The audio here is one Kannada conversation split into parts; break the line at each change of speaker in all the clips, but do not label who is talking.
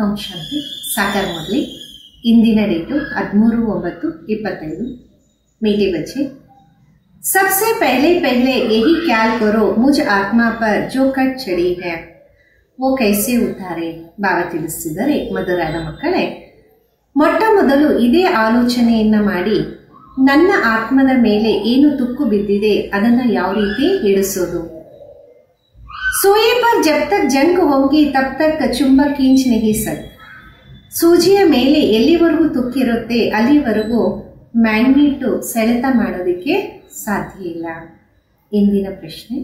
ओम शांति। साकार मुरली। इंदिन डेटु 13/9/25। मीठे बच्चे, सबसे पहले यही ख्याल करो, मुझ आत्मा पर जो कट चढ़ी है वो कैसे उतारे। बाबा ತಿಳಿಸಿದರೆ, ಮಧುರಾದ ಮಕ್ಕಳೇ, ಮೊಟ್ಟ ಮೊದಲು ಇದೇ ಆಲೋಚನೆಯನ್ನ ಮಾಡಿ, ನನ್ನ ಆತ್ಮದ ಮೇಲೆ ಏನು ತುಕ್ಕು ಬಿದ್ದಿದೆ ಅದನ್ನ ಯಾವ ರೀತಿ ಇಳಿಸೋದು। सोए पर जब तक जंग होगी तब तक चुंबक खींच नहीं सकते। ಸೂಜಿಯ ಮೇಲೆ ಎಲ್ಲಿವರೆಗೂ ತುಕ್ಕಿರುತ್ತೆ ಅಲ್ಲಿವರೆಗೂ ಮ್ಯಾಗ್ನೆಟ್ ಸೆಳೆತ ಮಾಡೋದಕ್ಕೆ ಸಾಧ್ಯ ಇಲ್ಲ। ಇಂದಿನ ಪ್ರಶ್ನೆ,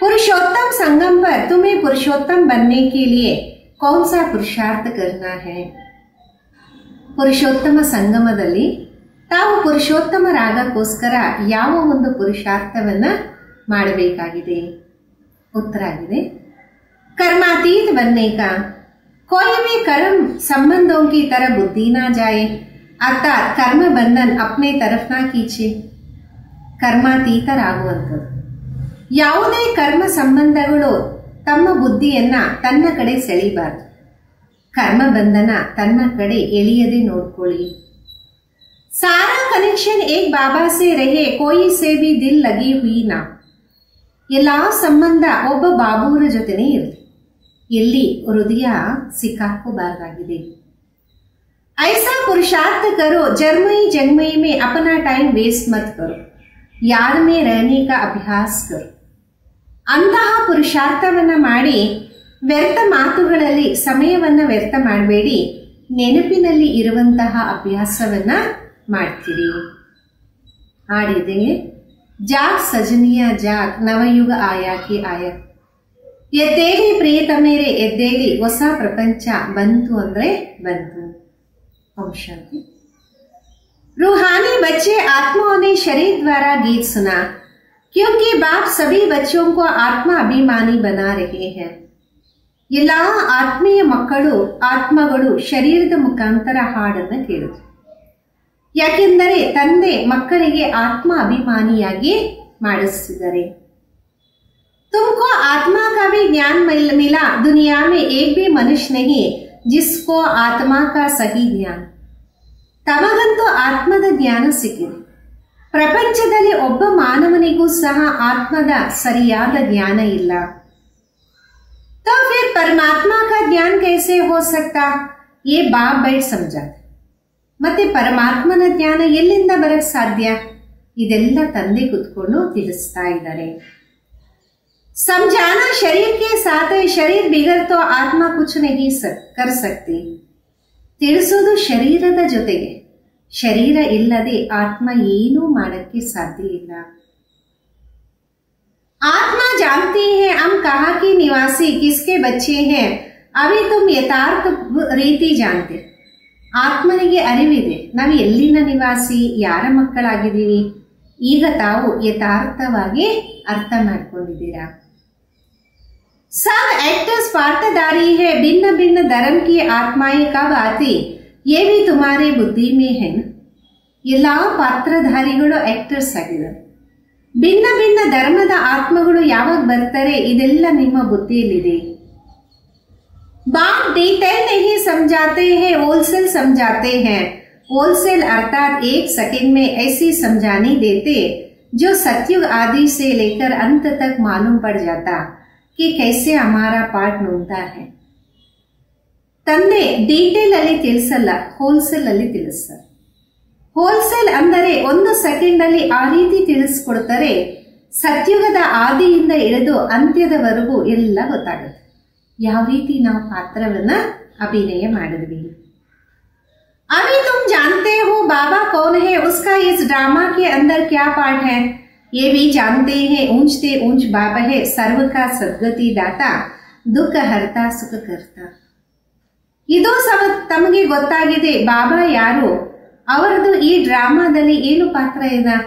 पुरुषोत्तम संगम पर तुम्हें पुरुषोत्तम बनने के लिए कौन सा पुरुषार्थ करना है। पुरुषोत्तम ಸಂಗಮದಲ್ಲಿ ತಾವು ಪುರುಷೋತ್ತಮರಾಗಕ್ಕೋಸ್ಕರ ಯಾವ ಒಂದು ಪುರುಷಾರ್ಥವನ್ನ ಮಾಡಬೇಕಾಗಿದೆ। उत्तर आगे, कर्मातीत बनने का। कोई भी कर्म संबंधों की तरह बुद्धि ना जाए, अर्थात कर्म बंधन अपने तरफ ना खींचे। कर्मातीतराಗುವಂತದ್ದು, ಯಾವುದೇ ಕರ್ಮ ಸಂಬಂಧಗಳು ತಮ್ಮ ಬುದ್ಧಿಯನ್ನ ತನ್ನ ಕಡೆ ಸೆಳೆಯಬಾರದು, ಕರ್ಮ ಬಂಧನ ತನ್ನ ಕಡೆ ಎಳೆಯದೆ ನೋಡ್ಕೊಳ್ಳಿ। सारा कनेक्शन एक बाबा से रहे, कोई से भी दिल लगी हुई ना। ಎಲ್ಲಾ ಸಂಬಂಧ ಒಬ್ಬ ಬಾಬುವರ ಜೊತೆನೇ ಇರಲಿ, ಎಲ್ಲಿ ಹೃದಯ ಸಿಕ್ಕಾಕೋಬಾರದಾಗಿದೆ। ऐसा पुरुषार्थ करो, जन्मई जन्मई में अपना टाइम वेस्ट मत करो, याद में रहने का अभ्यास करो। ಅಂತಹ ಪುರುಷಾರ್ಥವನ್ನ ಮಾಡಿ ವ್ಯರ್ಥ ಮಾತುಗಳಲ್ಲಿ ಸಮಯವನ್ನ ವ್ಯರ್ಥ ಮಾಡಬೇಡಿ, ನೆನಪಿನಲ್ಲಿ ಇರುವಂತಹ ಅಭ್ಯಾಸವನ್ನ ಮಾಡ್ತೀರಿ। ಆಡಿದೆ, ಜಾಗ್ ಸಜನಿಯ ಜಾಗ್, ನವಯುಗ ಆಯಾ ಕಿ ಆಯಾ। ಎದ್ದೇಳಿ ಪ್ರಿಯತಮೇರೆ ಎದ್ದೇಳಿ, ಹೊಸ ಪ್ರಪಂಚ ಬಂತು ಅಂದ್ರೆ ಬಂತು। ಓಂ ಶಾಂತಿ। रूहानी बच्चे आत्माओं ने शरीर द्वारा गीत सुना, क्योंकि बाप सभी बच्चों को आत्मा अभिमानी बना रहे हैं। ಎಲ್ಲಾ ಆತ್ಮೀಯ ಮಕ್ಕಳು ಆತ್ಮಗಳು ಶರೀರದ ಮುಖಾಂತರ ಹಾಡನ್ನು ಕೇಳಿದ್ರು, ಯಾಕೆಂದರೆ ತಂದೆ ಮಕ್ಕಳಿಗೆ ಆತ್ಮ ಅಭಿಮಾನಿಯಾಗಿ ಮಾಡಿಸಿದ್ದಾರೆ। तुमको आत्मा का भी ज्ञान मिला, दुनिया में एक भी मनुष्य नहीं जिसको आत्मा का सही ज्ञान। ತಮಗಂತೂ ಆತ್ಮದ ಜ್ಞಾನ ಸಿಕ್ಕಿದೆ, ಪ್ರಪಂಚದಲ್ಲಿ ಒಬ್ಬ ಮಾನವನಿಗೂ ಸಹ ಆತ್ಮದ ಸರಿಯಾದ ಜ್ಞಾನ ಇಲ್ಲ। तो फिर परमात्मा का ज्ञान कैसे हो सकता, ये बाप बैठ समझाते। ಮತ್ತೆ ಪರಮಾತ್ಮನ ಜ್ಞಾನ ಎಲ್ಲಿಂದ ಬರಕ್ ಸಾಧ್ಯ, ಇದೆಲ್ಲ ತಂದೆ ಕುತ್ಕೊಂಡು ತಿಳಿಸ್ತಾ ಇದ್ದಾರೆ। समझाना शरीर के साथ है, शरीर बिगड़ तो आत्मा कुछ नहीं कर सकती। ತಿಳಿಸೋದು ಶರೀರದ ಜೊತೆಗೆ, ಶರೀರ ಇಲ್ಲದೆ ಆತ್ಮ ಏನೂ ಮಾಡಕ್ಕೆ ಸಾಧ್ಯ ಇಲ್ಲ। आत्मा जानती है हम कहाँ की निवासी, किसके बच्चे हैं, अभी तुम यथार्थ रीति जानते। ಆತ್ಮನಿಗೆ ಅರಿವಿದೆ ನಾವು ಎಲ್ಲಿನ ನಿವಾಸಿ, ಯಾರ ಮಕ್ಕಳಾಗಿದ್ದೀವಿ, ಈಗ ತಾವು ಯಥಾರ್ಥವಾಗಿ ಅರ್ಥ ಮಾಡ್ಕೊಂಡಿದ್ದೀರಾ। सब एक्टर्स पात्रधारी है, भिन्न भिन्न धर्म की आत्माएं कब आती, ये भी तुम्हारे बुद्धि में है ना। ಎಲ್ಲಾ ಪಾತ್ರಧಾರಿಗಳು ಆಕ್ಟರ್ಸ್ ಆಗಿದ್ದಾರೆ, ಭಿನ್ನ ಭಿನ್ನ ಧರ್ಮದ ಆತ್ಮಗಳು ಯಾವಾಗ ಬರ್ತಾರೆ ಇದೆಲ್ಲ ನಿಮ್ಮ ಬುದ್ಧಿಯಲ್ಲಿದೆ। बाप डिटेल नहीं समझाते हैं, होलसेल समझाते हैं। होलसेल अर्थात एक सेकंड में ऐसी समझानी देते जो सतयुग आदि से लेकर अंत तक मालूम पड़ जाता कि कैसे हमारा पार्ट नुंगता है। ತಂದೆ ಡೀಟೇಲ್ ಅಲ್ಲಿ ತಿಳಿಸಲ್ಲ, ಹೋಲ್ಸೇಲ್ ಅಲ್ಲಿ ತಿಳಿಸ್ತಾರೆ। ಹೋಲ್ಸೇಲ್ ಅಂದರೆ ಒಂದು ಸೆಕೆಂಡ್ ಅಲ್ಲಿ ಆ ರೀತಿ ತಿಳಿಸ್ಕೊಡ್ತಾರೆ, ಸತ್ಯುಗದ ಆದಿಯಿಂದ ಹಿಡಿದು ಅಂತ್ಯದವರೆಗೂ ಎಲ್ಲ ಗೊತ್ತಾಗುತ್ತೆ, ಯಾವ ರೀತಿ ನಾವು ಪಾತ್ರವನ್ನ ಅಭಿನಯ ಮಾಡಿದ್ವಿ। अभी तुम जानते हो बाबा कौन है, उसका इस ड्रामा के अंदर क्या पार्ट है, ये भी जानते हैं ऊंचते ऊंच बाबा है, सर्व का सद्गति दाता, दुख हरता सुख करता। ಇದು ತಮಗೆ ಗೊತ್ತಾಗಿದೆ ಬಾಬಾ ಯಾರು, ಅವರದು ಈ ಡ್ರಾಮಾದಲ್ಲಿ ಏನು ಪಾತ್ರ ಇದೆ,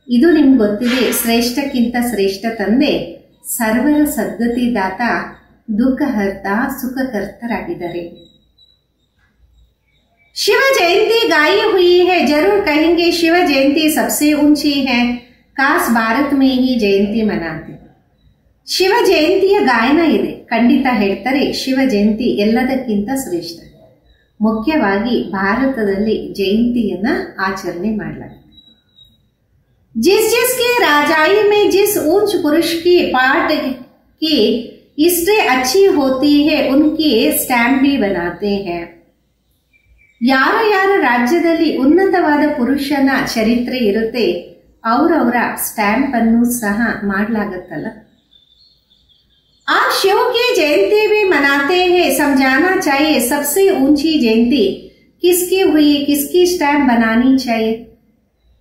ಇದು ನಿಮ್ಗೆ ಗೊತ್ತಿದೆ। ಶ್ರೇಷ್ಠಕ್ಕಿಂತ ಶ್ರೇಷ್ಠ ತಂದೆ, ಸರ್ವರ ಸದ್ಗತಿ ದಾತ, दुख हरता सुख करतरागिದ್ದಾರೆ। शिव जयंती गाई हुई है, जरूर कहेंगे शिव जयंती सबसे ऊंची है, काश भारत में ही जयंती मनाते। ಶಿವ ಜಯಂತಿಯ ಗಾಯನ ಇದೆ. ಖಂಡಿತ ಹೇಳ್ತಾರೆ ಶಿವ ಜಯಂತಿ ಎಲ್ಲದಕ್ಕಿಂತ ಶ್ರೇಷ್ಠ. ಮುಖ್ಯವಾಗಿ ಭಾರತದಲ್ಲಿ ಜಯಂತಿಯನ್ನ ಆಚರಣೆ ಮಾಡಲಾಗುತ್ತೆ. जिस जिसकी राजाई में जिस ऊंच पुरुष की पाठ की इष्टे अच्छी होती है उनकी स्टैंप भी बनाते हैं. ಯಾರ ಯಾರ ರಾಜ್ಯದಲ್ಲಿ ಉನ್ನತವಾದ ಪುರುಷನ ಚರಿತ್ರೆ ಇರುತ್ತೆ ಅವರವರ ಸ್ಟ್ಯಾಂಪ್ ಅನ್ನು ಸಹ ಮಾಡಲಾಗುತ್ತಲ್ಲ. आप शिव की जयंती भी मनाते हैं. समझाना चाहिए सबसे ऊंची जयंती किसकी हुई, किसकी स्टैंप बनानी चाहिए.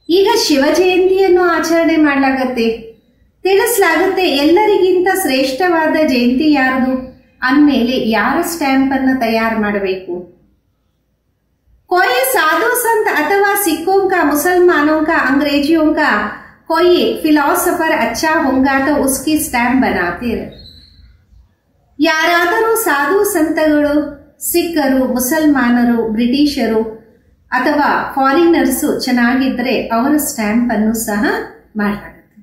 ಈಗ ಶಿವ ಜಯಂತಿಯನ್ನು ಆಚರಣೆ ಮಾಡಲಾಗತ್ತೆ, ತಿಳಿಸಲಾಗುತ್ತೆ ಎಲ್ಲರಿಗಿಂತ ಶ್ರೇಷ್ಠವಾದ ಜಯಂತಿ ಯಾರದು ಅಂದಮೇಲೆ ಯಾರ ಸ್ಟ್ಯಾಂಪ್ ಅನ್ನು ತಯಾರು ಮಾಡಬೇಕು. कोई साधु संत अथवा सिखों का, मुसलमानों का, अंग्रेजियों का कोई फिलोसफर अच्छा होगा तो उसकी स्टैंप बनाते रहे. ಯಾರಾದರೂ ಸಾಧು ಸಂತಗಳು, ಸಿಖ್ಖರು, ಮುಸಲ್ಮಾನರು, ಬ್ರಿಟಿಷರು ಅಥವಾ ಫಾರಿನರ್ಸು ಚೆನ್ನಾಗಿದ್ರೆ ಅವರ ಸ್ಟ್ಯಾಂಪ್ ಅನ್ನು ಸಹ ಮಾಡಲಾಗುತ್ತೆ.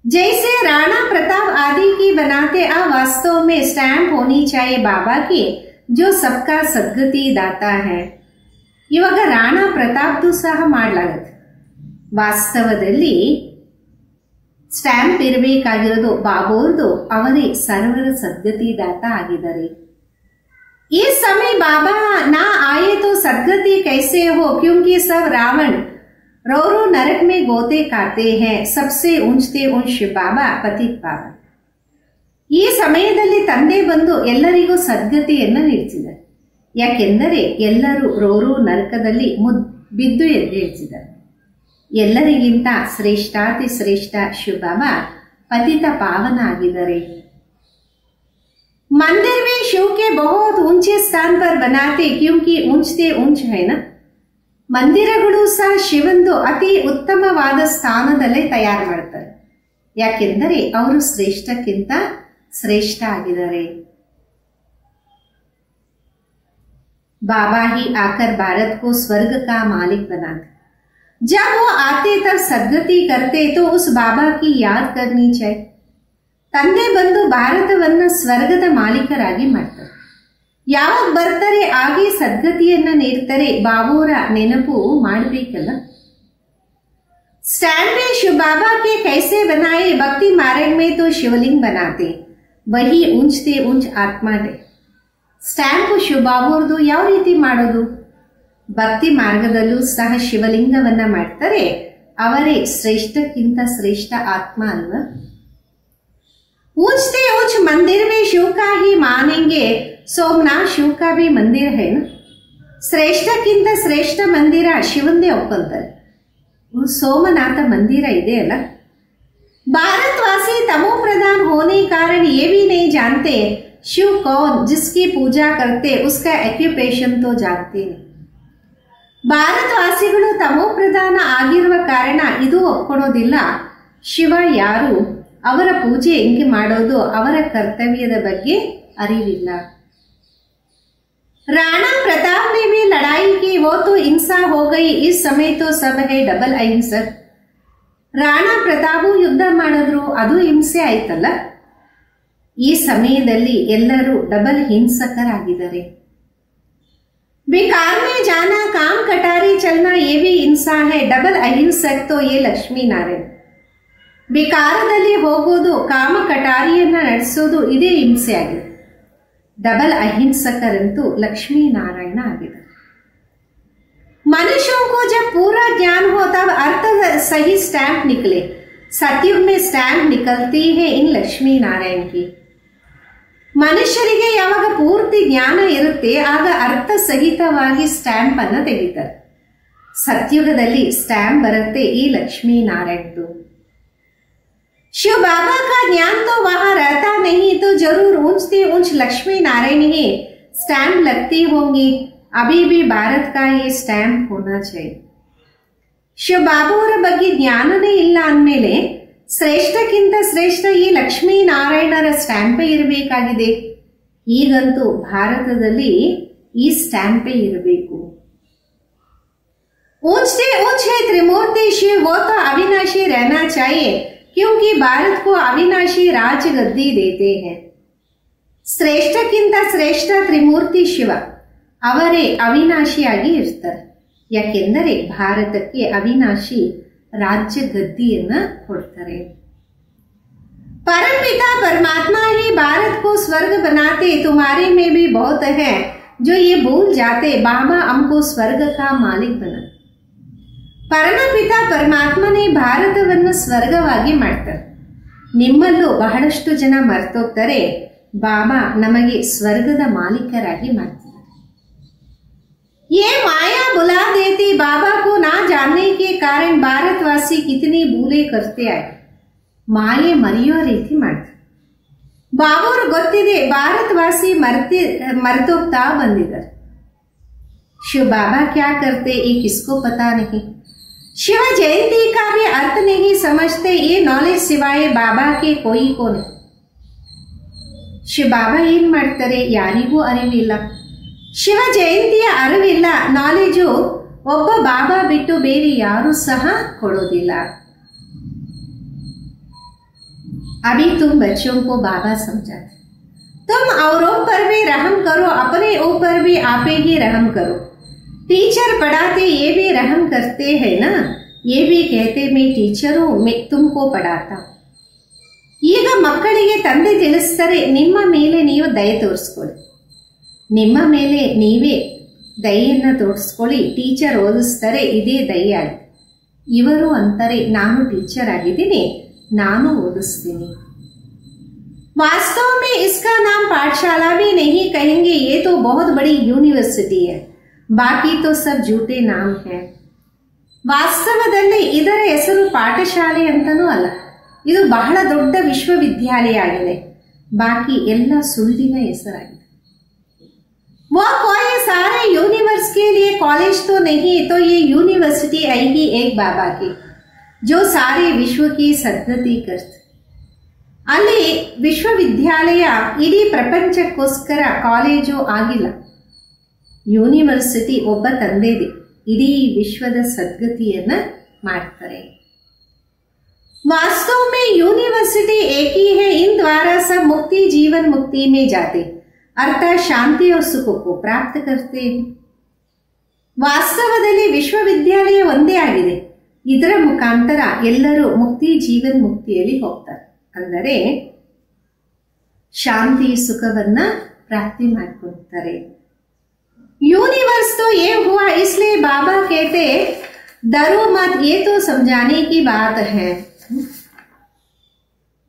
जैसे राणा प्रताप आदि की बनाते आ वास्तव में स्टैंप होनी चाहिए बाबा की जो सबका सद्गति दाता है. ಇವಾಗ ರಾಣಾ ಪ್ರತಾಪ್ದು ಸಹ ಮಾಡಲಾಗುತ್ತೆ. ವಾಸ್ತವದಲ್ಲಿ ಸ್ಟ್ಯಾಂಪ್ ಇರಬೇಕಾಗಿರೋದು ಬಾಬೋರ್ದು, ಅವರೇ ಸರ್ವರ ಸದ್ಗತಿ ದಾತ ಆಗಿದ್ದಾರೆ. इस समय बाबा ना आए तो सदगति कैसे हो, क्योंकि सब रावण रो रो नरक में गोते खाते हैं. सबसे ऊंचते ऊंच बाबा पतित बाबा. ಈ ಸಮಯದಲ್ಲಿ ತಂದೆ ಬಂದು ಎಲ್ಲರಿಗೂ ಸದ್ಗತಿಯನ್ನು ನೀಡಿಸಿದ್ದಾರೆ. ಯಾಕೆಂದರೆ ಎಲ್ಲರೂ ರೋರು ನರಕದಲ್ಲಿ ಬಿದ್ದು ಎದ್ದೇಳಿಸಿದ್ದಾರೆ. ಎಲ್ಲರಿಗಿಂತ ಶ್ರೇಷ್ಠಾತಿ ಶ್ರೇಷ್ಠ ಶಿವಬಾಬಾ ಪತಿತ ಪಾವನ ಆಗಿದ್ದಾರೆ. मंदिर में शिव के बहुत ऊंचे स्थान पर बनाते क्योंकि ऊंचते ऊंच है ना. ಮಂದಿರಗಳು ಸಹ ಶಿವಂದು ಅತಿ ಉತ್ತಮವಾದ ಸ್ಥಾನದಲ್ಲೇ ತಯಾರು ಮಾಡ್ತಾರೆ. ಯಾಕೆಂದರೆ ಅವರು ಶ್ರೇಷ್ಠಕ್ಕಿಂತ ಶ್ರೇಷ್ಠ ಆಗಿದ್ದಾರೆ. बाबा ही आकर भारत को स्वर्ग का मालिक बनाते. जब वो आते तब सद्गति करते तो उस बाबा की याद करनी चाहिए. ತಂದೆ ಬಂದು ಭಾರತವನ್ನ ಸ್ವರ್ಗದ ಮಾಲೀಕರಾಗಿ ಮಾಡ್ತಾರೆ. ಯಾವಾಗ ಬರ್ತಾರೆ ಆಗಿ ಸದ್ಗತಿಯನ್ನ ನೀಡ್ತಾರೆ, ಬಾಬೋರ ನೆನಪು ಮಾಡಬೇಕಲ್ಲ. स्टैंड में शिव बाबा के कैसे बनाए, भक्ति मार्ग में तो शिवलिंग बनाते वही ऊंचते ऊंच आत्मा है. ಸ್ಟ್ಯಾಂಪ್ ಶಿವಬಾಬೋರ್ದು ಯಾವ ರೀತಿ ಮಾಡೋದು? ಭಕ್ತಿ ಮಾರ್ಗದಲ್ಲೂ ಸಹ ಶಿವಲಿಂಗವನ್ನ ಮಾಡ್ತಾರೆ, ಅವರೇ ಶ್ರೇಷ್ಠಕ್ಕಿಂತ ಶ್ರೇಷ್ಠ ಆತ್ಮ ಅಲ್ವಾ. ऊंचते ऊंच मंदिर में शिव का ही मानेंगे, सोमनाथ शिव का भी मंदिर है ना. ಶ್ರೇಷ್ಠಕ್ಕಿಂತ ಶ್ರೇಷ್ಠ ಮಂದಿರ ಶಿವಂದೇ ಒಪ್ಕೊಂತಾರೆ. ಸೋಮನಾಥ ಮಂದಿರ ಇದೆ ಅಲ್ಲ. भारतवासी तमो प्रधान होने कारण ये भी नहीं जानते शिव कौन, जिसकी पूजा करते उसका ऑक्युपेशन तो जानते नहीं. ಭಾರತವಾಸಿಗಳು ತಮೋ ಪ್ರಧಾನ ಆಗಿರುವ ಕಾರಣ ಇದು ಒಪ್ಕೊಳ್ಳೋದಿಲ್ಲ ಶಿವ ಯಾರು, ಅವರ ಪೂಜೆ ಹೆಂಗೆ ಮಾಡೋದು, ಅವರ ಕರ್ತವ್ಯದ ಬಗ್ಗೆ ಅರಿವಿಲ್ಲ. राणा प्रताप ने भी लड़ाई की, वो तो हिंसा हो गई. इस समय तो सब है डबल अहिंसक. ರಾಣಾ ಪ್ರತಾಪು ಯುದ್ಧ ಮಾಡಿದ್ರು, ಅದು ಹಿಂಸೆ ಆಯ್ತಲ್ಲ. ಈ ಸಮಯದಲ್ಲಿ ಎಲ್ಲರೂ ಡಬಲ್ ಹಿಂಸಕರಾಗಿದ್ದಾರೆ. बेकार में जाना, काम कटारी चलना ये भी हिंसा है. डबल अहिंसक तो ये लक्ष्मी नारायण. ವಿಕಾರದಲ್ಲಿ ಹೋಗೋದು, ಕಾಮ ಕಟಾರಿಯನ್ನ ನಡೆಸೋದು ಇದೇ ಹಿಂಸೆ ಆಗಿದೆ. ಡಬಲ್ ಅಹಿಂಸಕರಂತೂ ಲಕ್ಷ್ಮೀ ನಾರಾಯಣ ಆಗಿದೆ. मनुष्यों को जब पूरा ज्ञान हो तब अर्थ सही स्टैंप निकले. सतयुग में स्टैंप निकलती है इन लक्ष्मी नारायण की. ಮನುಷ್ಯರಿಗೆ ಯಾವಾಗ ಪೂರ್ತಿ ಜ್ಞಾನ ಇರುತ್ತೆ ಆಗ ಅರ್ಥ ಸಹಿತವಾಗಿ ಸ್ಟ್ಯಾಂಪ್ ಅನ್ನ ತೆಗಿತಾರೆ. ಸತ್ಯುಗದಲ್ಲಿ ಸ್ಟ್ಯಾಂಪ್ ಬರುತ್ತೆ ಈ ಲಕ್ಷ್ಮೀ ನಾರಾಯಣದು. शिव बाबा का ज्ञान तो वहां रहता नहीं तो जरूर ऊंचते ऊंच लक्ष्मी नारायण ही स्टैंप लगती होंगी. अभी भी भारत का ये स्टैंप होना चाहिए. ಶಿವ ಬಾಬುವರ ಬಗ್ಗೆ ಜ್ಞಾನನೇ ಇಲ್ಲ ಅಂದಮೇಲೆ ಶ್ರೇಷ್ಠಕ್ಕಿಂತ ಶ್ರೇಷ್ಠ ಈ ಲಕ್ಷ್ಮೀ ನಾರಾಯಣರ ಸ್ಟ್ಯಾಂಪೇ ಇರಬೇಕಾಗಿದೆ. ಈಗಂತೂ ಭಾರತದಲ್ಲಿ ಈ ಸ್ಟ್ಯಾಂಪೇ ಇರಬೇಕು. ऊंचते ऊंच है त्रिमूर्ति शिव, वो तो अविनाशी रहना चाहिए. क्योंकि भारत को अविनाशी राजगद्दी देते हैं। ಶ್ರೇಷ್ಠಕ್ಕಿಂತ ಶ್ರೇಷ್ಠ ತ್ರಿಮೂರ್ತಿ ಶಿವ ಅವರೇ ಅವಿನಾಶಿಯಾಗಿ ಇರ್ತಾರೆ. ಯಾಕೆಂದರೆ ಭಾರತಕ್ಕೆ ಅವಿನಾಶಿ ರಾಜ್ಯ ಗದ್ದಿಯನ್ನ ಕೊಡ್ತಾರೆ. परमपिता परमात्मा ही भारत को स्वर्ग बनाते, तुम्हारे में भी बहुत है जो ये भूल जाते बाबा हमको स्वर्ग का मालिक बना. ಪರಮಪಿತ ಪರಮಾತ್ಮನೇ ಭಾರತವನ್ನು ಸ್ವರ್ಗವಾಗಿ ಮಾಡ್ತಾರೆ. ನಿಮ್ಮಲ್ಲೂ ಬಹಳಷ್ಟು ಜನ ಮರ್ತೋಗ್ತಾರೆ, ಬಾಬಾ ನಮಗೆ ಸ್ವರ್ಗದ ಮಾಲೀಕರಾಗಿ ಮಾಡ್ತಾರೆ. ये माया बुला देती बाबा को ना जानने के कारण भारतवासी कितनी भूले करते आए. ಮಾಯೆ ಮರೆಯೋ ರೀತಿ ಮಾಡ್ತಾರೆ. ಬಾಬಾವ್ರು ಗೊತ್ತಿದೆ, ಭಾರತವಾಸಿ ಮರ್ತೋಗ್ತಾ ಬಂದಿದ್ದಾರೆ. शिव बाबा क्या करते ये किसको पता नहीं. शिव जयंती का भी अर्थ नहीं समझते, ये नॉलेज सिवाय बाबा के कोई को नहीं. ಶಿವ ಬಾಬಾ ಏನ್ ಮಾಡ್ತಾರೆ ಯಾರಿಗೂ ಅರಿವಿಲ್ಲ. ಶಿವ ಜಯಂತಿಯ ಅರಿವಿಲ್ಲ, ನಾಲೆಜು ಒಬ್ಬ ಬಾಬಾ ಬಿಟ್ಟು ಬೇರೆ ಯಾರು ಸಹ ಕೊಡೋದಿಲ್ಲ. अभी तुम बच्चों को बाबा समझाते, तुम औरों पर भी रहम करो, अपने ऊपर भी आपे ही रहम करो. टीचर पढ़ाते ये भी रहम करते हैं ना, ये भी कहते मैं टीचर हूं, मैं तुमको पढ़ाता. ಈಗ ಮಕ್ಕಳಿಗೆ ತಂದೆ ತಿಳಿಸ್ತಾರೆ, ನಿಮ್ಮ ಮೇಲೆ ನೀವು ದಯೆ ತೋರಿಸ್ಕೊಳ್ಳಿ, ನಿಮ್ಮ ಮೇಲೆ ನೀವೇ ದಯೆಯನ್ನ ತೋರಿಸ್ಕೊಳ್ಳಿ. ಟೀಚರ್ ಓದಿಸ್ತಾರೆ, ಇದೇ ದಯೆ ಆಗಿದೆ. ಇವರು ಅಂತಾರೆ, ನಾನು ಟೀಚರ್ ಆಗಿದ್ದೀನಿ, ನಾನು ಓದಿಸ್ತೀನಿ. वास्तव में इसका नाम पाठशाला भी नहीं कहेंगे, ये तो बहुत बड़ी यूनिवर्सिटी है, बाकी तो सब झूठे नाम है. ವಾಸ್ತವದಲ್ಲಿ ಇದರ ಹೆಸರು ಪಾಠಶಾಲೆ ಅಂತನೂ ಅಲ್ಲ, ಇದು ಬಹಳ ದೊಡ್ಡ ವಿಶ್ವವಿದ್ಯಾಲಯ ಆಗಿದೆ, ಬಾಕಿ ಎಲ್ಲ ಸುಳ್ಳಿನ ಹೆಸರಾಗಿದೆ. वो कोई सारे यूनिवर्स के लिए कॉलेज तो नहीं, तो ये यूनिवर्सिटी आएगी एक बाबा की जो सारे विश्व की सद्गति करते. ಅಲ್ಲಿ ವಿಶ್ವವಿದ್ಯಾಲಯ ಇಡೀ ಪ್ರಪಂಚಕ್ಕೋಸ್ಕರ ಕಾಲೇಜು ಆಗಿಲ್ಲ. ಯೂನಿವರ್ಸಿಟಿ ಒಬ್ಬ ತಂದೆದೆ, ಇಡೀ ವಿಶ್ವದ ಸದ್ಗತಿಯನ್ನ ಮಾಡ್ತಾರೆ. वास्तव में यूनिवर्सिटी एक ही है, इन द्वारा सब मुक्ति जीवन मुक्ति में जाते, अर्थात शांति और सुख को प्राप्त करते हैं. ವಾಸ್ತವದಲ್ಲಿ ವಿಶ್ವವಿದ್ಯಾಲಯ ಒಂದೇ ಆಗಿದೆ, ಇದರ ಮುಖಾಂತರ ಎಲ್ಲರೂ ಮುಕ್ತಿ ಜೀವನ್ ಮುಕ್ತಿಯಲ್ಲಿ ಹೋಗ್ತಾರೆ, ಅಂದರೆ ಶಾಂತಿ ಸುಖವನ್ನ ಪ್ರಾಪ್ತಿ ಮಾಡ್ಕೊಳ್ತಾರೆ. यूनिवर्स तो ये हुआ, इसलिए बाबा कहते डरो मत, ये तो समझाने की बात है.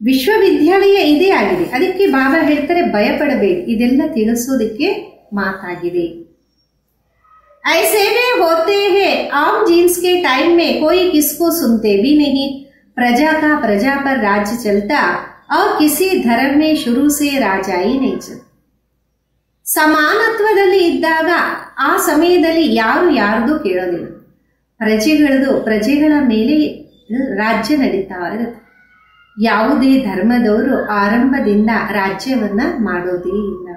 ವಿಶ್ವವಿದ್ಯಾಲಯ ಇದೇ ಆಗಿದೆ, ಅದಕ್ಕೆ ಬಾಬಾ ಹೇಳ್ತಾರೆ ಭಯಪಡಬೇಡಿ, ಇದೆಲ್ಲ ತಿಳಿಸೋದಕ್ಕೆ ಮಾತಾಗಿದೆ. ऐसे में होते हैं आम जींस के टाइम में कोई किसको सुनते भी नहीं, प्रजा का प्रजा पर राज्य चलता और किसी धर्म में शुरू से राजा ही नहीं चलता. ಸಮಾನತ್ವದಲ್ಲಿ ಇದ್ದಾಗ ಆ ಸಮಯದಲ್ಲಿ ಯಾರು ಯಾರ್ದು ಕೇಳೋದಿಲ್ಲ, ಪ್ರಜೆಗಳ ಮೇಲೆ ರಾಜ್ಯ ನಡೀತಾ ಇರುತ್ತೆ. ಯಾವುದೇ ಧರ್ಮದವರು ಆರಂಭದಿಂದ ರಾಜ್ಯವನ್ನ ಮಾಡೋದೇ ಇಲ್ಲ.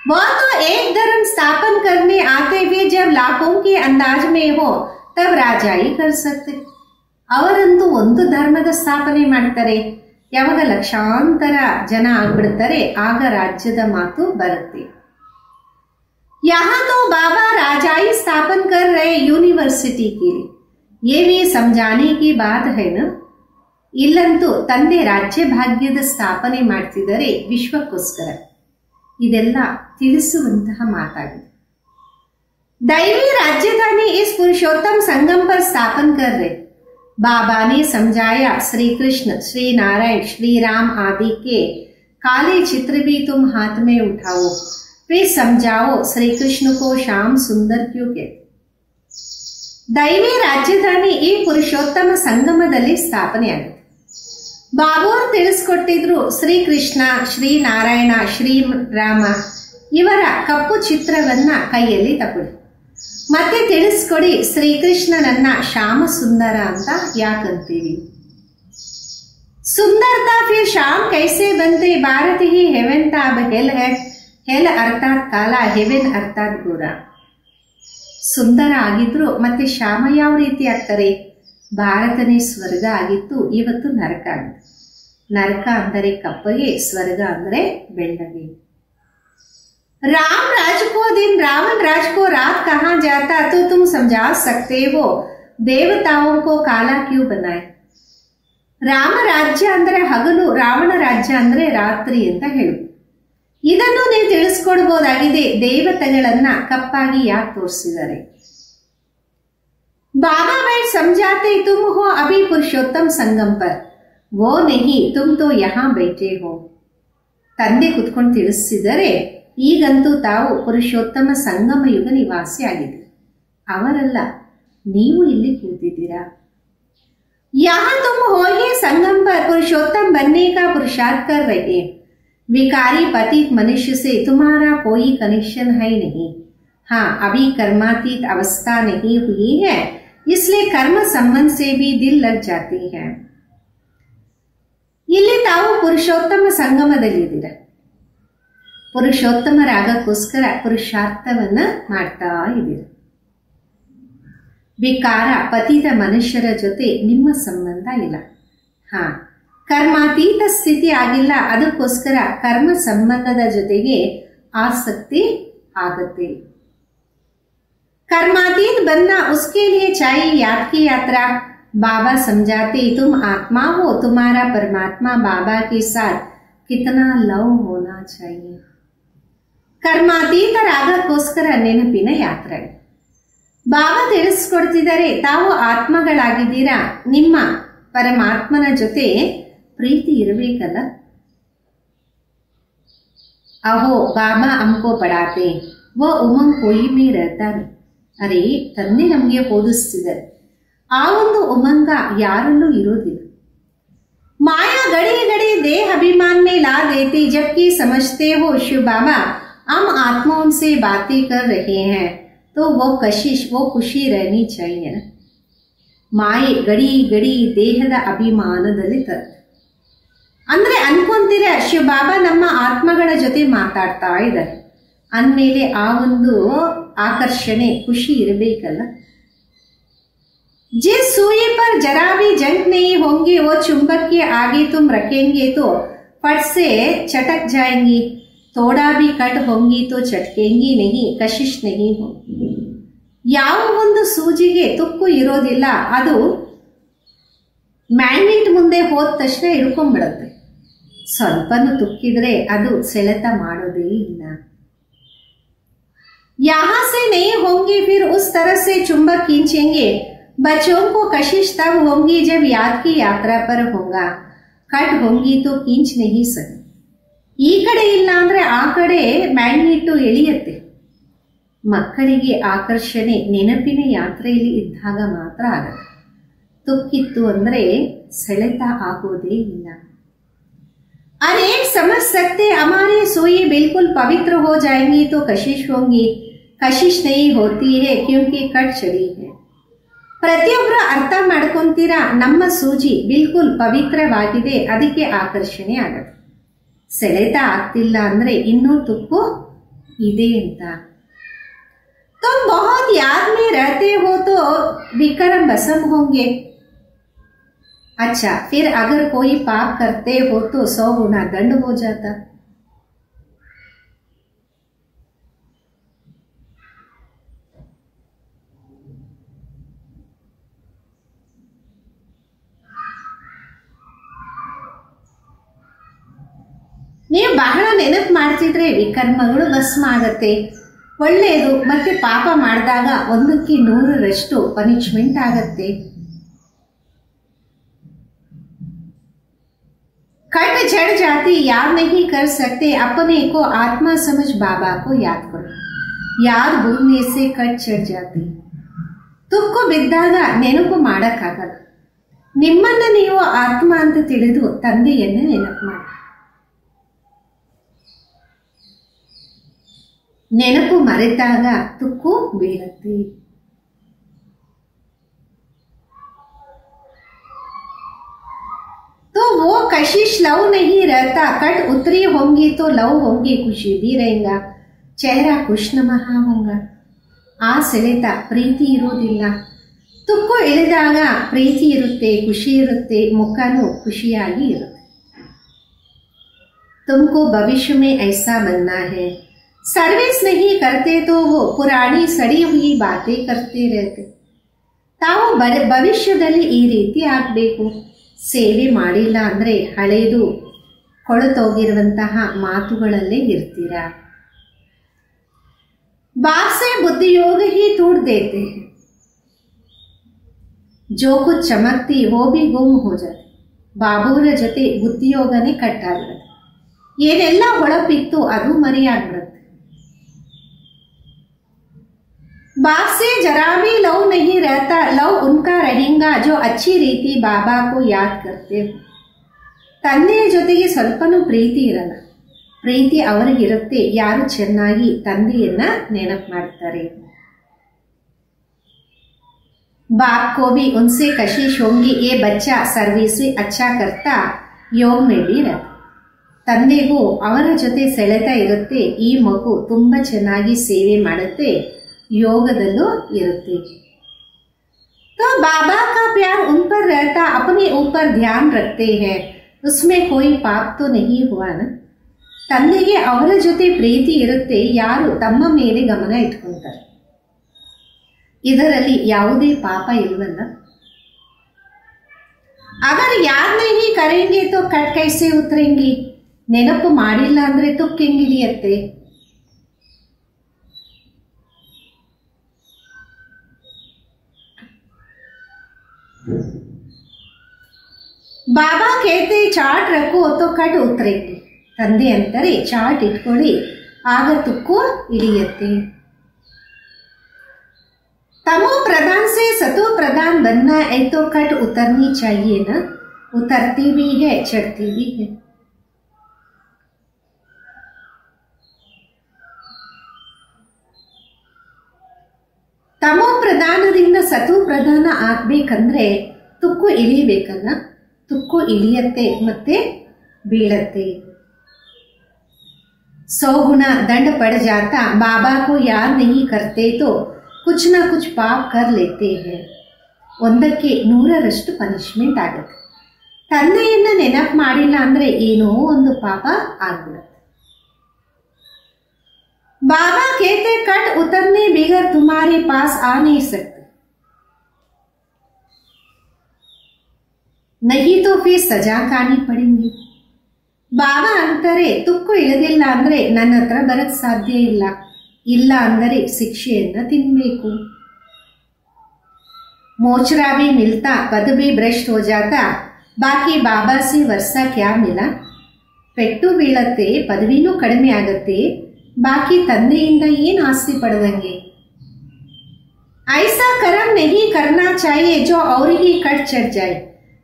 वो तो एक धर्म स्थापन करने आते हुए जब लाखों के अंदाज में हो तब राजा ही कर सकते. ಅವರಂತೂ ಒಂದು ಧರ್ಮದ ಸ್ಥಾಪನೆ ಮಾಡ್ತಾರೆ, ಯಾವಾಗ ಲಕ್ಷಾಂತರ ಜನ ಆಗ್ಬಿಡ್ತಾರೆ ಆಗ ರಾಜ್ಯದ ಮಾತು ಬರುತ್ತೆ. यहाँ तो बाबा राजा ही स्थापन कर रहे यूनिवर्सिटी के लिए, ये भी समझाने की बात है ना. ಇಲ್ಲಂತೂ ತಂದೆ ರಾಜ್ಯ ಭಾಗ್ಯದ ಸ್ಥಾಪನೆ ಮಾಡ್ತಿದ್ದಾರೆ ವಿಶ್ವಕ್ಕೋಸ್ಕರ, ಇದೆಲ್ಲ ತಿಳಿಸುವಂತಹ ಮಾತಾಗಿದೆ. दैवी राजधानी इस पुरुषोत्तम संगम पर स्थापन कर रहे. बाबा ने समझाया, श्री कृष्ण श्री नारायण श्री राम आदि के काले चित्र भी तुम हाथ में उठाओ, फिर समझाओ श्री कृष्ण को श्याम सुंदर क्यों कहते. दैवी ರಾಜಧಾನಿ ಈ ಪುರುಷೋತ್ತಮ ಸಂಗಮದಲ್ಲಿ ಸ್ಥಾಪನೆಯಾಗಿದೆ. ಬಾಬೂರ್ ತಿಳಿಸ್ಕೊಟ್ಟಿದ್ರು, ಶ್ರೀಕೃಷ್ಣ ಶ್ರೀ ನಾರಾಯಣ ಶ್ರೀ ರಾಮ ಇವರ ಕಪ್ಪು ಚಿತ್ರವನ್ನ ಕೈಯಲ್ಲಿ ತಗೊಳ್ಳಿ, ಮತ್ತೆ ತಿಳಿಸ್ಕೊಡಿ ಶ್ರೀಕೃಷ್ಣನನ್ನ ಶ್ಯಾಮ ಸುಂದರ ಅಂತ ಯಾಕಂತೀವಿ. ಸುಂದರತಾ ಫಿರ್ ಶ್ಯಾಮ್ ಕೈಸೆ ಬಂತೆ, ಭಾರತ ಹಿ ಹೆವೆನ್ ತಾ ಅಬ್ ಹೆಲ್ ಹೈ, ಹೆಲ್ ಅರ್ಥಾತ್ ಕಾಲ, ಹೆವೆನ್ ಅರ್ಥಾತ್ ಗೋರ. ಸುಂದರ ಆಗಿದ್ರು ಮತ್ತೆ ಶ್ಯಾಮ ಯಾವ ರೀತಿ ಆಗ್ತಾರೆ, ಭಾರತನೇ ಸ್ವರ್ಗ ಆಗಿತ್ತು, ಇವತ್ತು ನರಕ ಆಗಿದೆ. ನರಕ ಅಂದರೆ ಕಪ್ಪಗೆ, ಸ್ವರ್ಗ ಅಂದರೆ ಬೆಳ್ಳಗೆ. राम राज को दिन रावण राज को रात कहाँ जाता तो तुम समझा सकते हो देवताओं को काला क्यों बनाए. ರಾಮ ರಾಜ್ಯ ಅಂದರೆ ಹಗಲು, ರಾವಣ ರಾಜ್ಯ ಅಂದರೆ ರಾತ್ರಿ ಅಂತ ಹೇಳು. ಇದನ್ನು ನೀವು ತಿಳಿಸ್ಕೊಡ್ಬೋದಾಗಿದೆ, ದೇವತೆಗಳನ್ನ ಕಪ್ಪಾಗಿ ಯಾಕೆ ತೋರಿಸಿದ್ದಾರೆ. बाबा बैठ समझाते तुम हो अभी पुरुषोत्तम संगम पर, वो नहीं तुम तो यहाँ बैठे हो. ತಂದೆ ಕುತ್ಕೊಂಡು ತಿಳಿಸಿದರೆ, ಈಗಂತೂ ತಾವು ಪುರುಷೋತ್ತಮ ಸಂಗಮ ಯುಗ ನಿವಾಸಿ ಆಗಿದ್ದೀರಿ, ಅವರಲ್ಲ, ನೀವು ಇಲ್ಲಿ ಕೂತಿದ್ದೀರಾ. यहाँ तुम हो ही संगम पर पुरुषोत्तम बनने का पुरुषार्थ कर रहे. विकारी पतित मनुष्य से तुम्हारा कोई कनेक्शन है नहीं. हाँ, अभी कर्मातीत अवस्था नहीं हुई है, इसलिए कर्म संबंध से भी दिल लग जाती है. ಇಲ್ಲಿ ತಾವು ಪುರುಷೋತ್ತಮ ಸಂಗಮದಲ್ಲಿದ್ದೀರ. ಪುರುಷೋತ್ತಮರಾಗಕ್ಕೋಸ್ಕರ ಪುರುಷಾರ್ಥವನ್ನ ಮಾಡ್ತಾ ಇದ್ದೀರ. ವಿಕಾರ ಪತಿತ ಮನುಷ್ಯರ ಜೊತೆ ನಿಮ್ಮ ಸಂಬಂಧ ಇಲ್ಲ. ಹಾ, ಕರ್ಮಾತೀತ ಸ್ಥಿತಿ ಆಗಿಲ್ಲ, ಅದಕ್ಕೋಸ್ಕರ ಕರ್ಮ ಸಂಬಂಧದ ಜೊತೆಗೆ ಆಸಕ್ತಿ ಆಗತ್ತೆ. कर्मातीत बनना उसके लिए चाहिए याद की यात्रा. बाबा समझाते तुम आत्मा हो, तुम्हारा परमात्मा बाबा के साथ कितना लव होना चाहिए. ಕರ್ಮಾತೀತರಾಗಕ್ಕೋಸ್ಕರ ನೆನಪಿನ ಯಾತ್ರೆ. ಬಾಬಾ ತಿಳಿಸ್ಕೊಡ್ತಿದ್ದಾರೆ, ತಾವು ಆತ್ಮಗಳಾಗಿದ್ದೀರಾ, ನಿಮ್ಮ ಪರಮಾತ್ಮನ ಜೊತೆ ಪ್ರೀತಿ ಇರಬೇಕಲ್ಲ. ಅಹೋ ಬಾಬಾ हमको पढ़ाते, वो उमंग कोई में रहता नहीं. ಅರೆ, ತಂದೆ ನಮಗೆ ಓದಿಸ್ತಿದ್ದಾರೆ, ಆ ಒಂದು ಉಮಂಗ ಯಾರಲ್ಲೂ ಇರೋದಿಲ್ಲ. माया घड़ी घड़ी देह अभिमान में ला देती, जबकि समझते हो शिव बाबा हम आत्माओं से बातें कर रहे हैं, तो वो कशिश, वो खुशी रहनी चाहिए. ಮಾಯೆ ಗಡಿ ಗಡಿ ದೇಹದ ಅಭಿಮಾನದಲ್ಲಿ ಅಂದ್ರೆ ಅನ್ಕೊಂತೀರ ಶಿವ ಬಾಬಾ ನಮ್ಮ ಆತ್ಮಗಳ ಜೊತೆ ಮಾತಾಡ್ತಾ ಇದ್ದಾರೆ ಅಂದಮೇಲೆ ಆ ಒಂದು ಆಕರ್ಷಣೆ, ಖುಷಿ ಇರಬೇಕಲ್ಲ. जिस सुई पर जरा भी जंग नहीं होंगे वो चुंबक के आगे तुम रखेंगे तो फट से चटक जाएंगी. थोड़ा भी कट होंगी तो चटकेंगी नहीं, कशिश नहीं होगी. ಯಾವ ಒಂದು ಸೂಜಿಗೆ ತುಕ್ಕು ಇರೋದಿಲ್ಲ, ಅದು ಮ್ಯಾಗ್ನೆಟ್ ಮುಂದೆ ಹೋದ ತಕ್ಷಣ ಹಿಡ್ಕೊಂಡ್ಬಿಡುತ್ತೆ. ಸ್ವಲ್ಪನೂ ತುಕ್ಕಿದ್ರೆ ಅದು ಸೆಳೆತ ಮಾಡೋದೇ ಇಲ್ಲ. यहाँ से नहीं होंगे फिर उस तरह से चुंबक खींचेंगे. बच्चों को कशिश तब होंगी जब याद की यात्रा पर होगा. कट होंगी तो खींच नहीं सकते. ಈ ಕಡೆ ಇಲ್ಲ ಅಂದ್ರೆ ಆ ಕಡೆ ಮ್ಯಾಗ್ನೆಟ್ ಎಳೆಯುತ್ತೆ. ಮಕ್ಕಳಿಗೆ ಆಕರ್ಷಣೆ ನೆನಪಿನ ಯಾತ್ರೆಯಲ್ಲಿ ಇದ್ದಾಗ ಮಾತ್ರ ಆಗುತ್ತೆ. ತುಕ್ಕಿತ್ತು ಅಂದ್ರೆ ಸೆಳೆತ ಆಗೋದೇ ಇಲ್ಲ. अनेक समझ सकते हमारी सोई बिल्कुल पवित्र हो जाएंगी तो कशिश होंगी. कशिश नहीं होती है क्योंकि कट चढ़ी है. ಪ್ರತಿಯೊಬ್ಬರು ಅರ್ಥ ಮಾಡ್ಕೊಂತೀರಾ, ನಮ್ಮ ಸೂಜಿ ಬಿಲ್ಕುಲ್ ಪವಿತ್ರವಾಗಿದೆ, ಅದಕ್ಕೆ ಆಕರ್ಷಣೆ ಆಗತ್ತೆ. ಸೆಳೆತ ಆಗ್ತಿಲ್ಲ ಅಂದ್ರೆ ಇನ್ನೂ ತುಕ್ಕು ಇದೆ ಅಂತ. तुम बहुत याद में रहते हो तो विक्रम भस्म होंगे. अच्छा, फिर अगर कोई पाप करते हो तो 100 गुना दंड हो जाता. ನೀವು ಬಹಳ ನೆನಪು ಮಾಡ್ತಿದ್ರೆ ವಿಕರ್ಮಗಳು ಭಸ್ಮ ಆಗತ್ತೆ. ಒಳ್ಳೆಯದು. ಮತ್ತೆ ಪಾಪ ಮಾಡಿದಾಗ 1ಕ್ಕೆ 100ರಷ್ಟು ಪನಿಷ್ಮೆಂಟ್ ಆಗತ್ತೆ. कट चढ़ जाती, याद नहीं कर सकते अपने को, आत्मा समझ बाबा को याद करो. याद भूलने से कट चढ़ जाती. ತುಕ್ಕು ಬಿದ್ದಾಗ ನೆನಪು ಮಾಡಕ್ಕಾಗಲ್ಲ. ನಿಮ್ಮನ್ನ ನೀವು ಆತ್ಮ ಅಂತ ತಿಳಿದು ತಂದೆಯನ್ನ ನೆನಪು ಮಾಡಿ. ನೆನಪು ಮರೆತಾಗ ತುಕ್ಕು ಬೀಳತ್ತೆ. तो वो कशिश लव नहीं रहता. कट उतरी होंगी तो लव होंगी, खुशी भी रहेगा, चेहरा खुशनुमा होगा. ಆ ಸೆಳೆತ ಪ್ರೀತಿ ಇರೋದಿಲ್ಲ. ತುಕ್ಕು ಇಳಿದಾಗ ಪ್ರೀತಿ ಇರುತ್ತೆ, ಖುಷಿ ಇರುತ್ತೆ, ಮುಖನೂ ಖುಷಿಯಾಗಿ ಇರುತ್ತೆ. तुमको भविष्य में ऐसा बनना है, सर्विस नहीं करते तो वो पुरानी सड़ी हुई बातें करते रहते. ತಾವು ಭವಿಷ್ಯದಲ್ಲಿ ಈ ರೀತಿ ಆಗಬೇಕು. ಸೇವೆ ಮಾಡಿಲ್ಲ ಅಂದರೆ ಹಳೆಯದು ಕೊಳತೋಗಿರುವಂತಹ ಮಾತುಗಳಲ್ಲೇ ಇರ್ತೀರಾ. बाप से बुद्धि योग ही टूट देते हैं, जो कुछ चमकती वो भी गुम हो जाते. ಬಾಬುರ ಜೊತೆ ಬುದ್ಧಿಯೋಗನೇ ಕಟ್ಟಾಗ್ಬಿಡುತ್ತೆ. ಏನೆಲ್ಲ ಹೊಳಪಿತ್ತು ಅದು ಮರೆಯಾಗ್ಬಿಡುತ್ತೆ. बाप से जरा भी लव नहीं रहता, लव उनका रहेगा जो अच्छी रीति बाबा को याद करते हो. ತಂದೆಯ ಜೊತೆಗೆ ಸ್ವಲ್ಪನೂ ಪ್ರೀತಿ ಇರಲ್ಲ, ಪ್ರೀತಿ ಅವರಿಗಿರುತ್ತೆ ಯಾರು ಚೆನ್ನಾಗಿ ತಂದೆಯನ್ನ ನೆನಪು ಮಾಡ್ತಾರೆ. बाप को भी उनसे कशिश होंगी, ये बच्चा सर्विस अच्छा करता योग में भी रहता. ತಂದೆಗೂ ಅವರ ಜೊತೆ ಸೆಳೆತ ಇರುತ್ತೆ, ಈ ಮಗು ತುಂಬಾ ಚೆನ್ನಾಗಿ ಸೇವೆ ಮಾಡುತ್ತೆ, ಯೋಗದಲ್ಲೂ ಇರುತ್ತೆ. तो बाबा का प्यार उन पर रहता, अपने ऊपर ध्यान रखते हैं, उसमें कोई पाप तो नहीं हुआ ना. ತಂದೆಗೆ ಅವರ ಜೊತೆ ಪ್ರೀತಿ ಇರುತ್ತೆ, ಯಾರು ತಮ್ಮ ಮೇಲೆ ಗಮನ ಇಟ್ಕೊಂತಾರೆ, ಇದರಲ್ಲಿ ಯಾವುದೇ ಪಾಪ ಇಲ್ವಲ್ಲ. अगर याद नहीं करेंगे तो कट कैसे उतरेंगे, ನೆನಪು ಮಾಡಿಲ್ಲ ಅಂದ್ರೆ ತುಕ್ಕು ಹೆಂಗಿಳಿಯತ್ತೆ. ಬಾಬಾ ಕೇಳ್ತೆ ಚಾಟ್ ರಕ್ಕೋ ತೋ ಕಟ್ ಉತ್ತರೆಂಗೆ. ತಂದೆ ಅಂತಾರೆ ಚಾಟ್ ಇಟ್ಕೊಳ್ಳಿ, ಆಗ ತುಕ್ಕು ಇಳಿಯತ್ತೆ. तमो प्रधान से सतो प्रधान बनना है तो कट उतरनी चाहिए ना, उतरती भी है चढ़ती भी है. ತಮೋ ಪ್ರಧಾನದಿಂದ ಸತು ಪ್ರಧಾನ ಆಗ್ಬೇಕಂದ್ರೆ ತುಕ್ಕು ಇಳಿಬೇಕಲ್ಲ, ತುಕ್ಕು ಇಳಿಯತ್ತೆ ಮತ್ತೆ ಬೀಳತ್ತೆ. 100 गुना दंड पड़ जाता, बाबा को याद नहीं करते तो कुछ ना कुछ पाप कर लेते हैं. 100ಕ್ಕೆ 100ರಷ್ಟು ಪನಿಷ್ಮೆಂಟ್ ಆಗುತ್ತೆ. ತಂದೆಯನ್ನ ನೆನಪು ಮಾಡಿಲ್ಲ ಅಂದ್ರೆ ಏನೋ ಒಂದು ಪಾಪ ಆಗ್ಬಿಡುತ್ತೆ. बाबा कहते कट उतरने बगैर तुम्हारे पास आ नहीं सकते, नहीं तो फिर सजा खानी पड़ेगी. ಬಾಬಾ ಅಂತಾರೆ ತುಕ್ಕು ಇಳಿದಿಲ್ಲ ಅಂದ್ರೆ ನನ್ನ ಹತ್ರ ಬರಕ್ ಸಾಧ್ಯ ಇಲ್ಲ, ಇಲ್ಲ ಅಂದರೆ ಶಿಕ್ಷೆಯನ್ನ ತಿನ್ಬೇಕು. मोचरा भी मिलता, पद भी भ्रष्ट हो जाता, बाकी बाबा से वर्षा क्या मिला. ಪೆಟ್ಟು ಬೀಳತ್ತೆ, ಪದವಿನೂ ಕಡಿಮೆ ಆಗತ್ತೆ, ಬಾಕಿ ತಂದೆಯಿಂದ ಏನು ಆಸ್ತಿ ಪಡೆದಂಗೆ. ऐसा कर्म नहीं करना चाहिए जो और ही कट चढ़ जाए,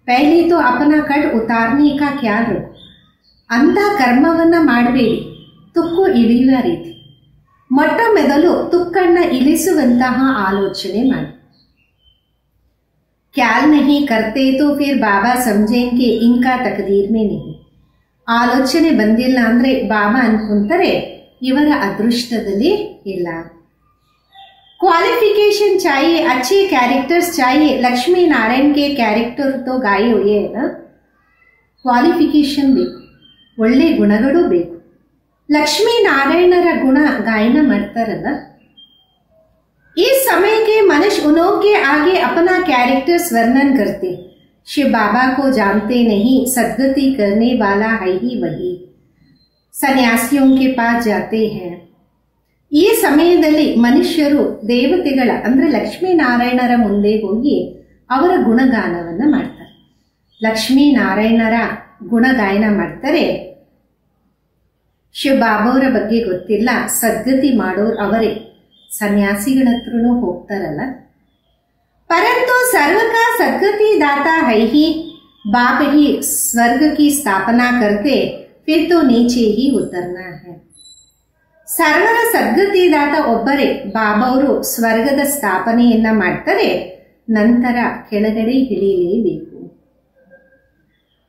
पहले तो अपना कट उतारने का ख्याल रखो. ಅಂತ ಕರ್ಮವನ್ನ ಮಾಡಬೇಡಿ, ತುಕ್ಕು ಇಳಿಯುವ ರೀತಿ. ಮೊಟ್ಟ ಮೊದಲು ತುಕ್ಕನ್ನ ಇಳಿಸುವಂತಹ ಆಲೋಚನೆ ಮಾಡಿ. ख्याल नहीं करते तो फिर बाबा समझेंगे इनका तकदीर में नहीं. ಆಲೋಚನೆ ಬಂದಿಲ್ಲ ಅಂದ್ರೆ ಬಾಬಾ ಅನ್ಕೊಂತಾರೆ ಇವರ ಅದೃಷ್ಟದಲ್ಲಿ ಇಲ್ಲ. क्वालिफिकेशन चाहिए, अच्छे कैरेक्टर्स चाहिए. लक्ष्मी नारायण के कैरेक्टर तो गाये हुए है ना. क्वालिफिकेशन ಬೇಕು, ಒಳ್ಳೆ ಗುಣಗಳು ಬೇಕು. ಲಕ್ಷ್ಮೀ ನಾರಾಯಣರ ಗುಣ ಗಾಯನ ಮಾಡ್ತಾರಲ್ಲ. इस समय के मनुष्य उन्हों के आगे अपना कैरेक्टर्स वर्णन करते. शिव बाबा को जानते नहीं, सद्गति करने वाला है ही वही. ಸನ್ಯಾಸಿयों के पास जाते हैं. ಈ ಸಮಯದಲ್ಲಿ ಮನುಷ್ಯರು ದೇವತೆಗಳ ಅಂದ್ರೆ ಲಕ್ಷ್ಮೀನಾರಾಯಣರ ಮುಂದೆ ಹೋಗಿ ಅವರ ಗುಣಗಾನವನ್ನ ಮಾಡ್ತಾರೆ. ಲಕ್ಷ್ಮೀನಾರಾಯಣರ ಗುಣಗಾಯನ ಮಾಡ್ತಾರೆ. ಶಿವ ಬಾಬಾವರ ಬಗ್ಗೆ ಗೊತ್ತಿಲ್ಲ, ಸದ್ಗತಿ ಮಾಡೋರು ಅವರೇ. ಸನ್ಯಾಸಿಗಳ ಹತ್ರನೂ ಹೋಗ್ತಾರಲ್ಲ. परंतु सर्व का सद्गति दाता है ही, बाप ही स्वर्ग की स्थापना करते, फिर तो नीचे ही उतरना है. ಸರ್ವರ ಸದ್ಗತಿದಾತ ಒಬ್ಬರೇ, ಬಾಬಾವರು ಸ್ವರ್ಗದ ಸ್ಥಾಪನೆಯನ್ನ ಮಾಡ್ತಾರೆ, ನಂತರ ಕೆಳಗಡೆ ಇಳಿಯಲೇಬೇಕು.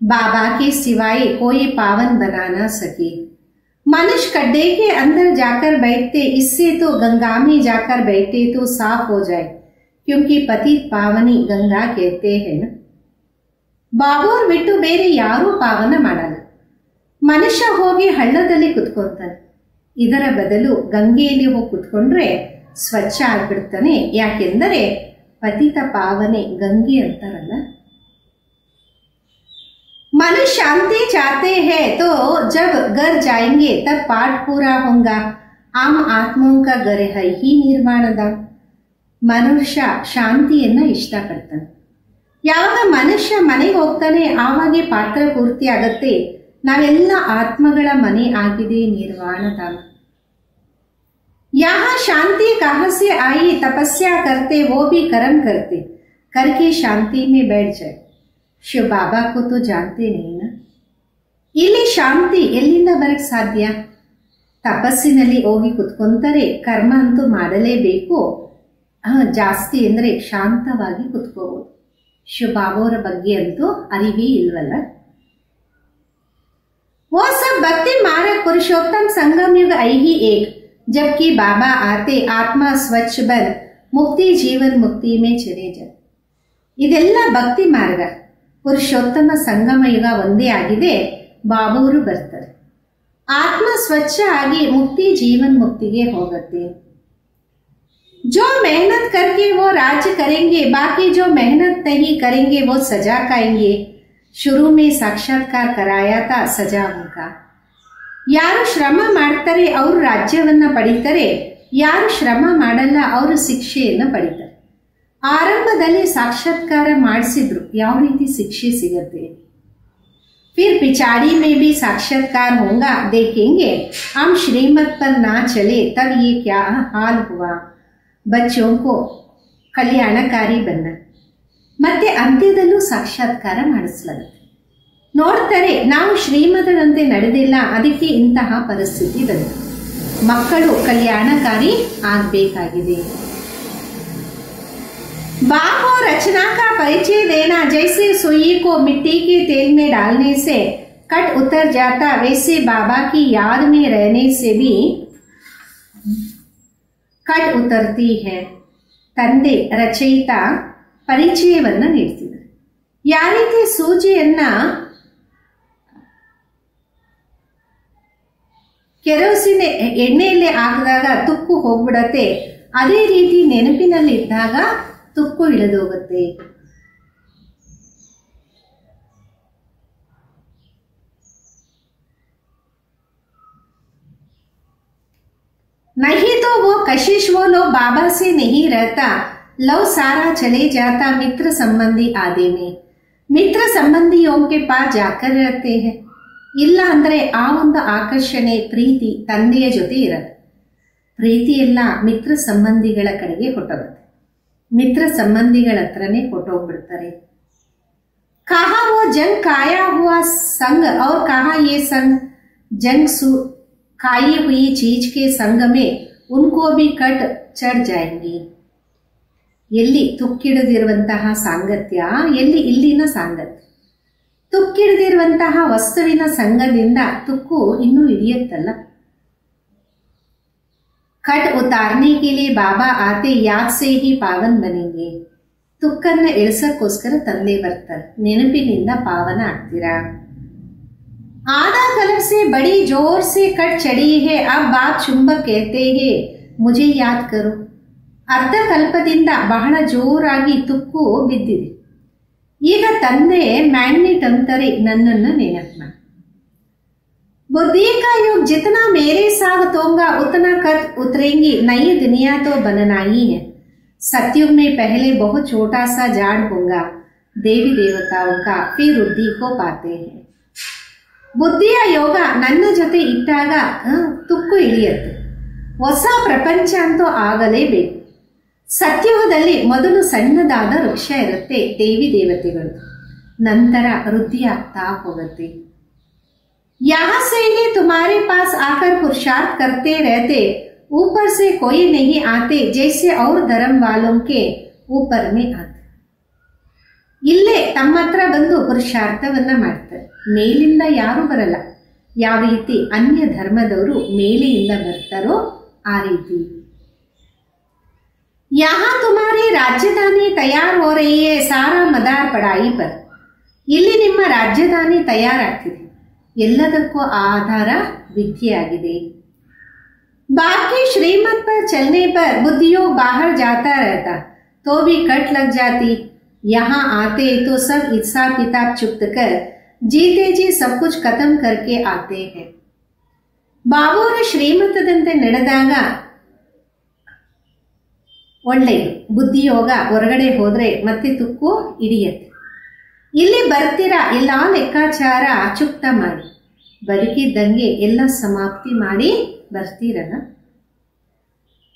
बाबा के सिवाय कोई पावन बना ना सके. मनुष्य गड्ढे के अंदर जाकर बैठते, इससे तो गंगा में जाकर बैठे तो साफ हो जाए. क्योंकि पतित पावनी गंगा कहते हैं ना. ಬಾಬೋರ್ ಬಿಟ್ಟು ಬೇರೆ ಯಾರೂ ಪಾವನ ಮಾಡಲ್ಲ. ಮನುಷ್ಯ ಹೋಗಿ ಹಳ್ಳದಲ್ಲಿ ಕುತ್ಕೊತಾನೆ, ಇದರ ಬದಲು ಗಂಗೆಯಲ್ಲಿ ಹೋಗಿ ಕುತ್ಕೊಂಡ್ರೆ ಸ್ವಚ್ಛ ಆಗ್ಬಿಡ್ತಾನೆ. ಯಾಕೆಂದರೆ ಪತಿತ ಪಾವನೆ ಗಂಗೆ ಅಂತಾರಲ್ಲ. मनुष्य शांति चाहते हैं तो जब घर जाएंगे तब पाठ पूरा होगा. आम आत्माओं का घर है ही निर्माणधाम. ಮನುಷ್ಯ ಶಾಂತಿಯನ್ನ ಇಷ್ಟಪಡ್ತಾನೆ. ಯಾವಾಗ ಮನುಷ್ಯ ಮನೆಗೆ ಹೋಗ್ತಾನೆ ಆವಾಗೆ ಪಾತ್ರ ಪೂರ್ತಿ ಆಗತ್ತೆ. ನಾವೆಲ್ಲ ಆತ್ಮಗಳ ಮನೆ ಆಗಿದೆ ನಿರ್ವಾಣಧಾಮ. यहाँ शांति कहाँ से आई, तपस्या करते वो भी कर्म करते, करके शांति में बैठ जाए. ಶಿವ ಬಾಬಾ को तो जानते नहीं ना. ಇಲ್ಲಿ ಶಾಂತಿ ಎಲ್ಲಿಂದ ಬರಕ್ ಸಾಧ್ಯ? ತಪಸ್ಸಿನಲ್ಲಿ ಹೋಗಿ ಕುತ್ಕೊಂತಾರೆ, ಕರ್ಮ ಅಂತೂ ಮಾಡಲೇಬೇಕು. ಜಾಸ್ತಿ ಅಂದ್ರೆ ಶಾಂತವಾಗಿ ಕುತ್ಕೋಬಹುದು. ಶಿವ ಬಾಬೋರ ಬಗ್ಗೆ ಅಂತೂ ಅರಿವೇ ಇಲ್ವಲ್ಲ. वो सब भक्ति मार्ग पुरुषोत्तम संगम युग आई ही एक, जबकि बाबा आते आत्मा स्वच्छ बन मुक्ति जीवन मुक्ति में चले जाए. ಇದೆಲ್ಲ ಭಕ್ತಿ ಮಾರ್ಗ. ಪುರುಷೋತ್ತಮ ಸಂಗಮ ಯುಗ ಒಂದೇ ಆಗಿದೆ. ಬಾಬೂರು ಬರ್ತಾರೆ, ಆತ್ಮ ಸ್ವಚ್ಛ ಆಗಿ ಮುಕ್ತಿ ಜೀವನ್ ಮುಕ್ತಿಗೆ ಹೋಗುತ್ತೆ. जो मेहनत करके वो राज्य करेंगे, बाकी जो मेहनत नहीं करेंगे वो सजा खाएंगे. शुरू में साक्षात्कार कराया था सजा उनका. ಯಾರು ಶ್ರಮ ಮಾಡ್ತಾರೆ ಅವರು ರಾಜ್ಯವನ್ನ ಪಡಿತಾರೆ, ಯಾರು ಶ್ರಮ ಮಾಡಲ್ಲ ಅವರು ಶಿಕ್ಷೆಯನ್ನ ಪಡಿತಾರೆ. ಆರಂಭದಲ್ಲಿ ಸಾಕ್ಷಾತ್ಕಾರ ಮಾಡಿಸಿದ್ರು, ಯಾವ ರೀತಿ ಶಿಕ್ಷೆ ಸಿಗತ್ತೆ. फिर पिछाड़ी में भी साक्षात्कार होगा, देखेंगे हम श्रीमत पर ना चले तब ये क्या हाल हुआ. बच्चों को ಕಲ್ಯಾಣಕಾರಿ ಬನ್ನ. ಮತ್ತೆ ಅಂತ್ಯದಲ್ಲೂ ಸಾಕ್ಷಾತ್ಕಾರ ಮಾಡಿಸಲಾಗುತ್ತೆ. ನೋಡ್ತಾರೆ ನಾವು ಶ್ರೀಮತದಂತೆ ನಡೆದಿಲ್ಲ, ಅದಕ್ಕೆ ಇಂತಹ ಪರಿಸ್ಥಿತಿ ಬಂತು. ಮಕ್ಕಳು ಕಲ್ಯಾಣಕಾರಿ ಆಗಬೇಕಾಗಿದೆ. बाप और रचना का परिचय देना, जैसे सुई को मिट्टी के तेल में डालने से कट उतर जाता, वैसे बाबा की याद में रहने से भी कट उतरती है. ತಂದೆ ರಚಯಿತ ಪರಿಚಯವನ್ನ ನೀಡ್ತಿದ್ದಾರೆ. ಯಾವ ರೀತಿ ಸೂಜಿಯನ್ನ ಕೆರೋಸಿನ್ ಎಣ್ಣೆಯಲ್ಲಿ ಹಾಕಿದಾಗ ತುಕ್ಕು ಹೋಗ್ಬಿಡತ್ತೆ, ಅದೇ ರೀತಿ ನೆನಪಿನಲ್ಲಿದ್ದಾಗ ತುಕ್ಕು ಇಳಿದೋಗುತ್ತೆ. नहीं तो वो कशिश वो लोग बाबा से नहीं रहता, लव सारा चले जाता मित्र संबंधी आदि में. मित्र संबंधियों के पास जाकर रहते हैं. ಇಲ್ಲ ಅಂದ್ರೆ ಆ ಒಂದು ಆಕರ್ಷಣೆ ಪ್ರೀತಿ ತಂದೆಯ ಜೊತೆ ಇರತ್ತೆ. ಪ್ರೀತಿ ಎಲ್ಲ ಮಿತ್ರ ಸಂಬಂಧಿಗಳ ಕಡೆಗೆ ಹೊಟ್ಟೋಗುತ್ತೆ. ಮಿತ್ರ ಸಂಬಂಧಿಗಳ ಹತ್ರನೇ ಹೊಟ್ಟೋಗ್ಬಿಡ್ತಾರೆ. कहा वो जंग काया हुआ संग और कहा ये संग जंग खाई हुई चीज के संग में उनको भी कट चढ़ जाएंगे. ಎಲ್ಲಿ ತುಕ್ಕಿಡದಿರುವಂತಹ ಸಾಂಗತ್ಯ, ಎಲ್ಲಿ ಇಲ್ಲಿನ ಸಾಂಗತ್ಯ. ತುಕ್ಕಿಡದಿರುವಂತಹ ವಸ್ತುವಿನ ಸಂಗದಿಂದ ತುಕ್ಕು ಇನ್ನೂ ಹಿಡಿಯುತ್ತಲ್ಲ. ಕಟ್ ಉತಾರನೆ के लिए बाबा आते याद से ही पावन बनेंगे. ತುಕ್ಕನ್ನ ಇಳಿಸಕ್ಕೋಸ್ಕರ ತಂದೆ ಬರ್ತಾರೆ, ನೆನಪಿನಿಂದ ಪಾವನ ಆಗ್ತೀರಾ. आधा कलर से बड़ी जोर से कट चढ़ी है, अब बाप चुंबक कहते हैं मुझे याद करो. ಅರ್ಧ ಕಲ್ಪದಿಂದ ಬಹಳ ಜೋರಾಗಿ ತುಕ್ಕು ಬಿದ್ದಿದೆ. ಈಗ ತಂದೆ ಮ್ಯಾಗ್ನೆಟ್ ಅಂತಾರೆ, ನನ್ನನ್ನು ನೆನಪು ಮಾಡಿ. बुद्धि का युग जितना मेरे साथ होगा उतना कट उतरेंगी, नई दुनिया तो बनना ही है. सतयुग में पहले बहुत छोटा सा झाड़ होगा देवी देवताओं का, फिर वृद्धि को पाते हैं. ಬುದ್ಧಿಯ ಯೋಗ ನನ್ನ ಜೊತೆ ಇಟ್ಟಾಗ ತುಕ್ಕು ಇಳಿಯುತ್ತೆ. ಹೊಸ ಪ್ರಪಂಚ ಅಂತೂ ಆಗಲೇಬೇಕು. ಸತ್ಯುಗದಲ್ಲಿ ಮೊದಲು ಸಣ್ಣದಾದ ವೃಕ್ಷ ಇರುತ್ತೆ, ದೇವಿ ದೇವತೆಗಳು, ನಂತರ ವೃದ್ಧಿ ಆಗ್ತಾ ಹೋಗುತ್ತೆ. यहाँ से ही तुम्हारे पास आकर पुरुषार्थ करते रहते, ऊपर से कोई नहीं आते, जैसे और धर्म वालों के ऊपर में आते. ಇಲ್ಲೇ ತಮ್ಮ ಹತ್ರ ಬಂದು ಪುರುಷಾರ್ಥವನ್ನ ಮಾಡ್ತಾರೆ, ಮೇಲಿಂದ ಯಾರು ಬರಲ್ಲ. ಯಾವ ರೀತಿ ಅನ್ಯ ಧರ್ಮದವರು ಮೇಲೆಯಿಂದ ಬರ್ತಾರೋ ಆ ರೀತಿ. यहाँ तुम्हारी ರಾಜಧಾನಿ ತಯಾರ್ ಹೋ ರಹಿ ಹೈ ಸಾರಾ ಮದಾರ್ ಪಢಾಯಿ ಪರ್. ಇಲ್ಲಿ ನಿಮ್ಮ ರಾಜಧಾನಿ ತಯಾರಾಗ್ತಿದೆ, ಎಲ್ಲದಕ್ಕೂ ಆಧಾರ ವಿದ್ಯೆಯಾಗಿದೆ. बाकी श्रीमत पर चलने पर बुद्धियों बाहर जाता रहता तो भी कट लग जाती. यहाँ आते तो सब हिसाब किताब चुप्त कर जीते जी सब कुछ खत्म करके आते हैं. ಬಾಬುರ ಶ್ರೀಮತದಂತೆ ನಡೆದಾಗ ಒಳ್ಳೆಯದು, ಬುದ್ಧಿಯೋಗ ಹೊರಗಡೆ ಹೋದ್ರೆ ಮತ್ತೆ ತುಕ್ಕು ಹಿಡಿಯತ್ತೆ. ಇಲ್ಲಿ ಬರ್ತೀರಾ, ಎಲ್ಲ ಲೆಕ್ಕಾಚಾರ ಚುಕ್ತ ಮಾಡಿ, ಬದುಕಿದ್ದಂಗೆ ಎಲ್ಲ ಸಮಾಪ್ತಿ ಮಾಡಿ ಬರ್ತೀರಲ್ಲ.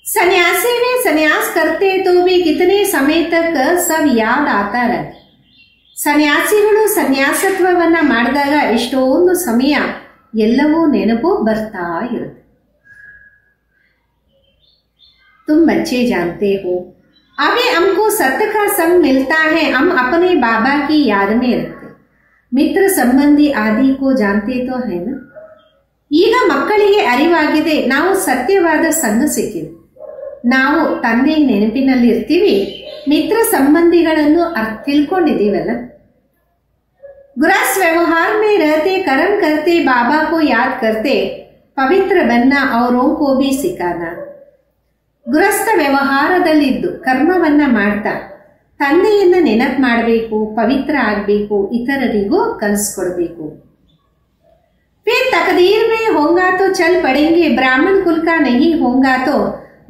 सन्यासी ने सन्यास करते तो भी कितने समय तक सब याद आता रहता. ಸನ್ಯಾಸಿಗಳು ಸನ್ಯಾಸತ್ವವನ್ನ ಮಾಡಿದಾಗ ಎಷ್ಟೊಂದು ಸಮಯ ಎಲ್ಲವೂ ನೆನಪು ಬರ್ತಾ ಇರುತ್ತೆ. तुम बच्चे जानते हो अभी हमको सत्य का संग मिलता है, हम अपने बाबा की याद में रहते. मित्र संबंधी आदि को जानते तो है ना. ಈಗ ಮಕ್ಕಳಿಗೆ ಅರಿವಾಗಿದೆ, ನಾವು ಸತ್ಯವಾದ ಸಂಘ ಸಿಕ್ಕಿದೆ, ನಾವು ತಂದೆ ನೆನಪಿನಲ್ಲಿ ಇರ್ತೀವಿ, ಮಿತ್ರ ಸಂಬಂಧಿಗಳನ್ನು ತಿಳ್ಕೊಂಡಿದ್ದೀವಲ್ಲ. गृहस्थ व्यवहार में रहते कर्म करते बाबा को याद करते पवित्र बनना औरों को भी सिखाना. ಗೃಹಸ್ಥ ವ್ಯವಹಾರದಲ್ಲಿದ್ದು ಕರ್ಮವನ್ನ ಮಾಡ್ತಾ ತಂದೆಯನ್ನ ನೆನಪು ಮಾಡಬೇಕು, ಪವಿತ್ರ ಆಗಬೇಕು, ಇತರರಿಗೂ ಕಲಿಸ್ಕೊಡ್ಬೇಕು. फिर तकदीर में होगा तो चल पड़ेंगे, ब्राह्मण कुल का नहीं होगा तो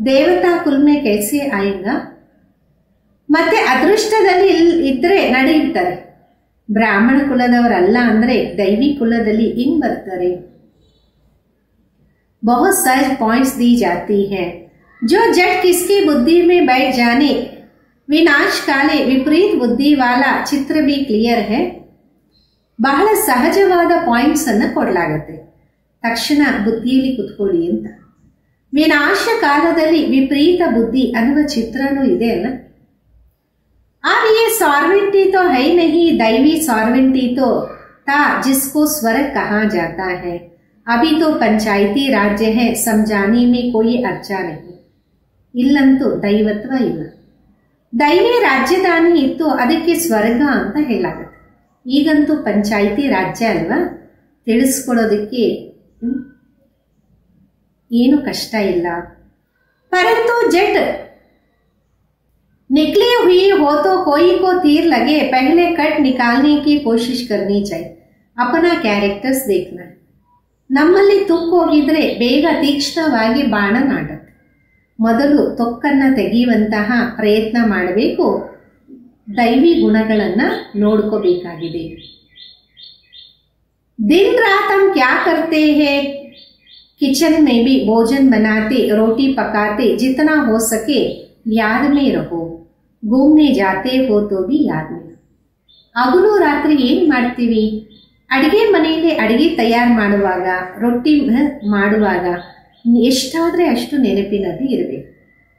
देवता कुल में कैसे आएगा. ಮತ್ತೆ ಅದೃಷ್ಟದಲ್ಲಿ ಇದ್ರೆ ನಡೆಯುತ್ತಾರೆ, ಬ್ರಾಹ್ಮಣ ಕುಲದವರಲ್ಲ ಅಂದ್ರೆ ದೈವಿ ಕುಲದಲ್ಲಿ ಹಿಂಗ್ ಬರ್ತಾರೆ. बहुत सहज पॉइंट्स दी जाती है, जो जट किसकी बुद्धि में बैठ जाने विनाश काले विपरीत बुद्धि वाला चित्र भी क्लियर है. ಬಹಳ ಸಹಜವಾದ ಪಾಯಿಂಟ್ಸ್ ಅನ್ನ ಕೊಡಲಾಗತ್ತೆ, ತಕ್ಷಣ ಬುದ್ಧಿಯಲ್ಲಿ ಕುತ್ಕೊಳ್ಳಿ ಅಂತ. ವಿನಾಶ ಕಾಲದಲ್ಲಿ ವಿಪರೀತ ಬುದ್ಧಿ ಅನ್ನುವ ಚಿತ್ರನೂ ಇದೆ ಅಲ್ಲ. अब ये सॉर्वेंटी तो है नहीं, दैवी सॉर्वेंटी तो था जिसको स्वर्ग कहा जाता है. अभी तो पंचायती राज्य है, समझाने में कोई अर्चा नहीं. ಇಲ್ಲಂತೂ ದೈವತ್ವ ಇಲ್ಲ. ದೈವಿ ರಾಜಧಾನಿ ಇತ್ತು, ಅದಕ್ಕೆ ಸ್ವರ್ಗ ಅಂತ ಹೇಳಾಗತ್ತೆ. ಈಗಂತೂ ಪಂಚಾಯಿತಿ ರಾಜ್ಯ ಅಲ್ವಾ, ತಿಳಿಸ್ಕೊಡೋದಕ್ಕೆ ಏನು ಕಷ್ಟ ಇಲ್ಲ. परंतु जट निकली हुई हो तो कोई को तीर लगे, पहले कट निकालने की कोशिश करनी चाहिए. अपना ಕ್ಯಾರೆಕ್ಟರ್ಸ್ देखना. ನಮ್ಮಲ್ಲಿ ತುಕ್ಕು ಹೋಗಿದ್ರೆ ಬೇಗ ತೀಕ್ಷ್ಣವಾಗಿ ಬಾಣ ನಾಟುತ್ತೆ. ಮೊದಲು ತೊಕ್ಕನ್ನ ತೆಗೆಯುವಂತಹ ಪ್ರಯತ್ನ ಮಾಡಬೇಕು, ದೈವಿ ಗುಣಗಳನ್ನ ನೋಡ್ಕೋಬೇಕಾಗಿದೆ. दिन रात हम क्या करते हैं, किचन में भी भोजन बनाते, रोटी पकाते, जितना हो सके याद में रहो. घूमने जाते हो तो भी याद में. ಹಗಲು ರಾತ್ರಿ ಏನ್ ಮಾಡ್ತೀವಿ, ಅಡಿಗೆ ಮನೆಯಲ್ಲಿ ಅಡಿಗೆ ತಯಾರು ಮಾಡುವಾಗ, ರೊಟ್ಟಿ ಮಾಡುವಾಗ ಎಷ್ಟಾದ್ರೆ ಅಷ್ಟು ನೆನಪಿನಲ್ಲಿ ಇರಬೇಕು.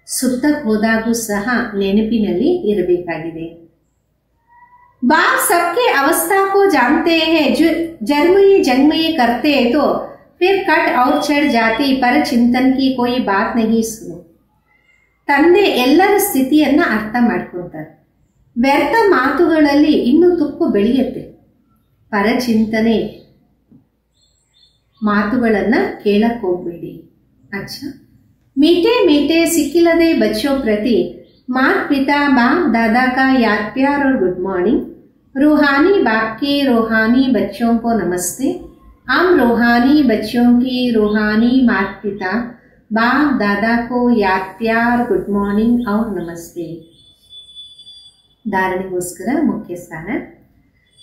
ಸುತ್ತಕ್ಕೆ ಹೋದಾಗೂ ಸಹ ನೆನಪಿನಲ್ಲಿ ಇರಬೇಕಾಗಿದೆ. बाप सबके अवस्था को जानते हैं, जो जन्मई जन्मई करते तो फिर कट और चढ़ जाती, पर चिंतन की कोई बात नहीं सुनो. ತಂದೆ ಎಲ್ಲರ ಸ್ಥಿತಿಯನ್ನ ಅರ್ಥ ಮಾಡ್ಕೊತಾರೆ, ವ್ಯರ್ಥ ಮಾತುಗಳಲ್ಲಿ ಇನ್ನೂ ತುಕ್ಕು ಬೆಳೆಯುತ್ತೆ. ಪರಚಿಂತನೆ ಮಾತುಗಳನ್ನ ಕೇಳಕ್ ಹೋಗ್ಬೇಡಿ. अच्छा, मीठे मीठे सिक्किलदे बच्चों प्रति माता पिता बाप दादा का याद प्यार और गुड मॉर्निंग. रूहानी बाप के रूहानी बच्चों को नमस्ते. हम रूहानी बच्चों की रूहानी माता पिता बाप दादा को याद प्यार गुड मॉर्निंग और नमस्ते. धारणेಗೋಸ್ಕರ मुख्य स्थान.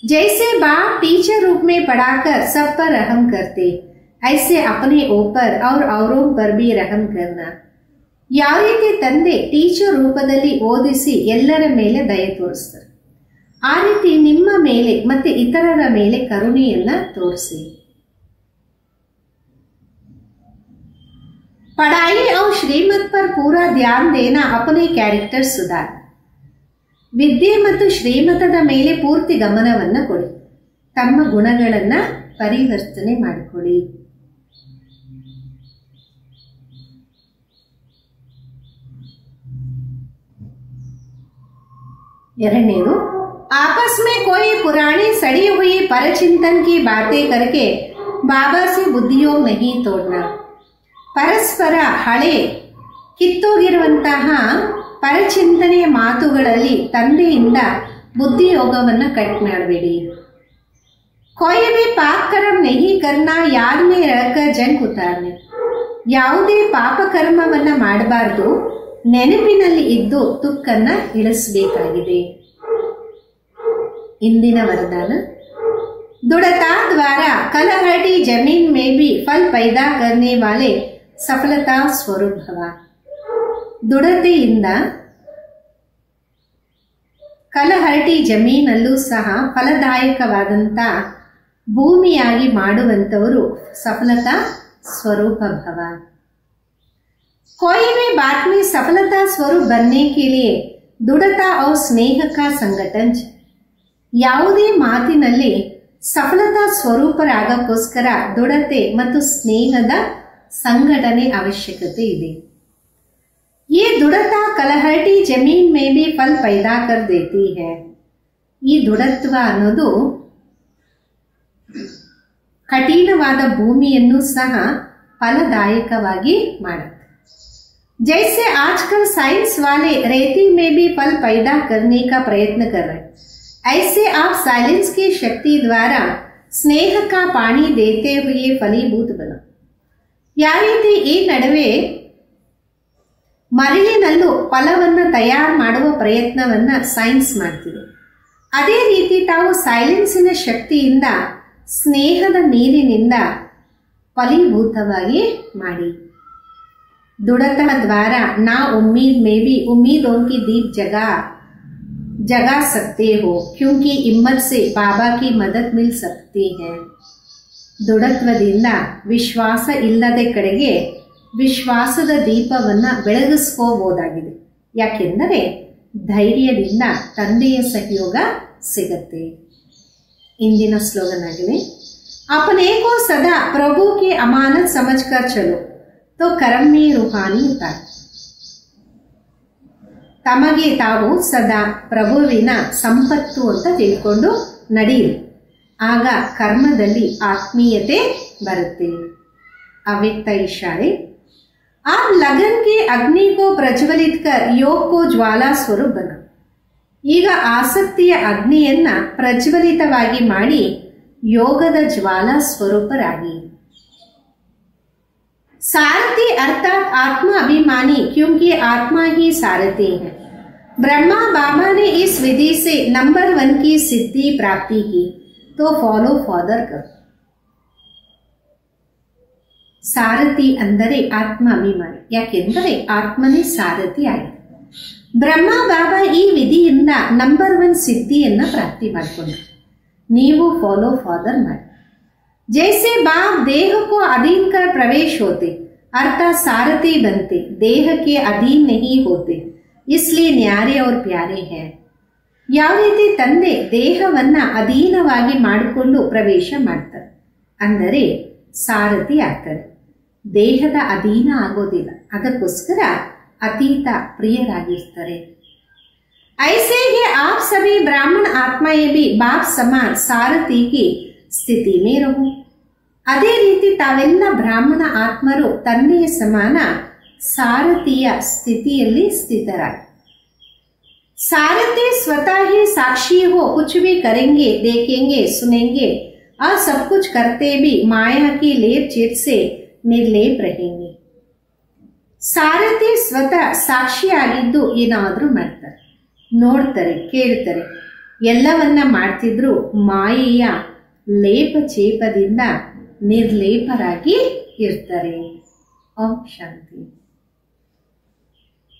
जैसे बाप टीचर रूप में पढ़ाकर सब पर रहम करते, ऐसे अपने ऊपर और औरों पर भी रहम करना. ಯಾವ ರೀತಿ ತಂದೆ ಟೀಚರ್ ರೂಪದಲ್ಲಿ ಓದಿಸಿ ಎಲ್ಲರ ಮೇಲೆ ದಯೆ ತೋರಿಸ್ತಾರೆ, ಆ ರೀತಿ ನಿಮ್ಮ ಮೇಲೆ ಮತ್ತೆ ಇತರರ ಮೇಲೆ ಕರುಣೆಯನ್ನ ತೋರಿಸಿ. पढ़ाई और श्रीमत पर पूरा ध्यान देना, अपने ಕ್ಯಾರೆಕ್ಟರ್ ಸುಧಾರ. ವಿದ್ಯೆ ಮತ್ತು ಶ್ರೀಮತದ ಮೇಲೆ ಪೂರ್ತಿ ಗಮನವನ್ನ ಕೊಡಿ, ತಮ್ಮ ಗುಣಗಳನ್ನ ಪರಿವರ್ತನೆ ಮಾಡಿಕೊಳ್ಳಿ. ಎರಡನೇದು, आपस में कोई पुरानी सड़ी हुई परचिंतन की बातें करके बाबा से बुद्धियोग नहीं तोड़ना. ಪರಸ್ಪರ ಹಳೆ ಕಿತ್ತೋಗಿರುವಂತಹ ಪರಚಿಂತನೆಯ ಮಾತುಗಳಲ್ಲಿ ತಂದೆಯಿಂದ ಬುದ್ಧಿಯೋಗವನ್ನ ಕಟ್ ಮಾಡಬೇಡಿ. कोई भी पाप कर्म नहीं करना, याद में रहकर जंग उतारने. ಯಾವುದೇ ಪಾಪ ಕರ್ಮವನ್ನ ಮಾಡಬಾರದು, ನೆನಪಿನಲ್ಲಿ ಇದ್ದು ತುಕ್ಕನ್ನ ಇಳಿಸಬೇಕಾಗಿದೆ. ಇಂದಿನ ವರದಾನ, दृढ़ता द्वारा कलहटी जमीन में भी फल पैदा करने वाले सफलता स्वरूप भव. ದೃಢತೆಯಿಂದ ಕಲಹರಟಿ ಜಮೀನಲ್ಲೂ ಸಹ ಫಲದಾಯಕವಾದಂತ ಭೂಮಿಯಾಗಿ ಮಾಡುವಂತವರು ಸಫಲತಾ ಸ್ವರೂಪ ಭವ. कोई भी बात में सफलता स्वरूप बनने के लिए दृढ़ता और स्नेह का संगठन. ಯಾವುದೇ ಮಾತಿನಲ್ಲಿ ಸಫಲತಾ ಸ್ವರೂಪರಾಗಕ್ಕೋಸ್ಕರ ದೃಢತೆ ಮತ್ತು ಸ್ನೇಹದ ಸಂಘಟನೆ ಅವಶ್ಯಕತೆ ಇದೆ. ये दृढ़ता कलहटी जमीन में भी फल पैदा कर देती है. ಈ ದೃಢತ್ವ ಅನ್ನೋದು ಕಠಿಣವಾದ ಭೂಮಿಯನ್ನು ಸಹ ಫಲದಾಯಕವಾಗಿ ಮಾಡುತ್ತೆ. जैसे आजकल साइंस वाले रेती में भी फल पैदा करने का प्रयत्न कर रहे हैं, ऐसे आप साइलेंस की शक्ति द्वारा स्नेह का पानी देते हुए फलीभूत बनो. ಯಾವ ರೀತಿ ಈ ನಡುವೆ ಮರಳಿನಲ್ಲೂ ಫಲವನ್ನು ತಯಾರು ಮಾಡುವ ಪ್ರಯತ್ನವನ್ನ ಸೈನ್ಸ್ ಮಾಡ್ತಿದೆ, ಅದೇ ರೀತಿ ತಾವು ಸೈಲೆನ್ಸಿನ ಶಕ್ತಿಯಿಂದ ಸ್ನೇಹದ ನೀರಿನಿಂದ ಫಲೀಭೂತವಾಗಿ ಮಾಡಿ. दृढ़ता द्वारा ना उम्मीद में भी उम्मीदों की दीप जगा सकते हो, क्योंकि हिम्मत से बाबा की मदद मिल सकती है. ದೃಢತ್ವದಿಂದ ವಿಶ್ವಾಸ ಇಲ್ಲದೆ ಕಡೆಗೆ ವಿಶ್ವಾಸದ ದೀಪವನ್ನ ಬೆಳಗಿಸ್ಕೋಬಹುದಾಗಿದೆ. ಯಾಕೆಂದರೆ ಧೈರ್ಯದಿಂದ ತಂದೆಯ ಸಹಯೋಗ ಸಿಗತ್ತೆ. ಇಂದಿನ ಸ್ಲೋಗನ್ ಆಗಿದೆ, अपने को सदा प्रभु की अमानत समझकर चलो तो कर्म में रूहानी उतार. ತಮಗೆ ತಾವು ಸದಾ ಪ್ರಭುವಿನ ಸಂಪತ್ತು ಅಂತ ತಿಳ್ಕೊಂಡು ನಡೆಯಿರಿ, ಆಗ ಕರ್ಮದಲ್ಲಿ ಆತ್ಮೀಯತೆ ಬರುತ್ತೆ. ಅವ್ಯಕ್ತ ಇಶಾರೆ, आप लगन की अग्नि को प्रज्वलित कर योग को ज्वाला स्वरूप बना. ಈಗ ಆಸಕ್ತಿಯ ಅಗ್ನಿಯನ್ನ ಪ್ರಜ್ವಲಿತವಾಗಿ ಮಾಡಿ ಯೋಗದ ಜ್ವಾಲಾ ಸ್ವರೂಪರಾಗಿ. सारथी अर्थात आत्मा अभिमानी, क्योंकि आत्मा ही सारथी है. ब्रह्मा बाबा ने इस विधि से नंबर 1 की सिद्धि प्राप्ति की, तो फॉलो फॉदर करो. ಸಾರಥಿ ಅಂದರೆ ಆತ್ಮ ಅಭಿಮಾನಿ, ಯಾಕೆಂದರೆ ಆತ್ಮನೇ ಸಾರಥಿ ಆಗಿದೆ. ಬ್ರಹ್ಮ ಬಾಬಾ ಈ ವಿಧಿಯಿಂದ ನಂಬರ್ 1 ಸಿದ್ಧಿಯನ್ನ ಪ್ರಾಪ್ತಿ ಮಾಡಿಕೊಂಡ. ನೀವು ಫಾಲೋ ಫಾದರ್ ಮಾಡಿ. जैसे बाप देह को अधीन कर प्रवेश होते, अर्थात सारथी बनते, देह के अधीन नहीं होते, इसलिए न्यारे और प्यारे हैं. ಯಾವ ರೀತಿ ತಂದೆ ದೇಹವನ್ನ ಅಧೀನವಾಗಿ ಮಾಡಿಕೊಂಡು ಪ್ರವೇಶ ಮಾಡ್ತಾರೆ, ಅಂದರೆ ಸಾರಥಿ ಆಗ್ತಾರೆ, ದೇಹದ ಅಧೀನ ಆಗೋದಿಲ್ಲ, ಅದಕ್ಕೋಸ್ಕರ ಅತೀತ ಪ್ರಿಯರಾಗಿರ್ತಾರೆ. ऐसे ही आप सभी ब्राह्मण आत्माएं भी बाप समान सारथी की ಸ್ಥಿತಿ ಮೇ ರಹು. ಅದೇ ರೀತಿ ತಾವೆಲ್ಲ ಬ್ರಾಹ್ಮಣ ಆತ್ಮರು ತಂದೆಯ ಸಮಾನ ಸಾರಥಿಯ ಸ್ಥಿತಿಯಲ್ಲಿ ಸ್ಥಿತರಾಗಿ. सारथी स्वतः ही साक्षी हो, कुछ भी करेंगे, देखेंगे, सुनेंगे और सब कुछ करते भी माया की लेप चेप से निर्लेप रहेंगे. ಸಾರಥಿ ಸ್ವತಃ ಸಾಕ್ಷಿಯಾಗಿದ್ದು ಏನಾದ್ರೂ ಮಾಡ್ತಾರೆ, ನೋಡ್ತಾರೆ, ಕೇಳ್ತಾರೆ, ಎಲ್ಲವನ್ನ ಮಾಡ್ತಿದ್ರು ಮಾಯೆಯ ಲೇಪ ಚೇಪದಿಂದ ನಿರ್ಲೇಪರಾಗಿ ಇರ್ತಾರೆ. ಓಂ ಶಾಂತಿ.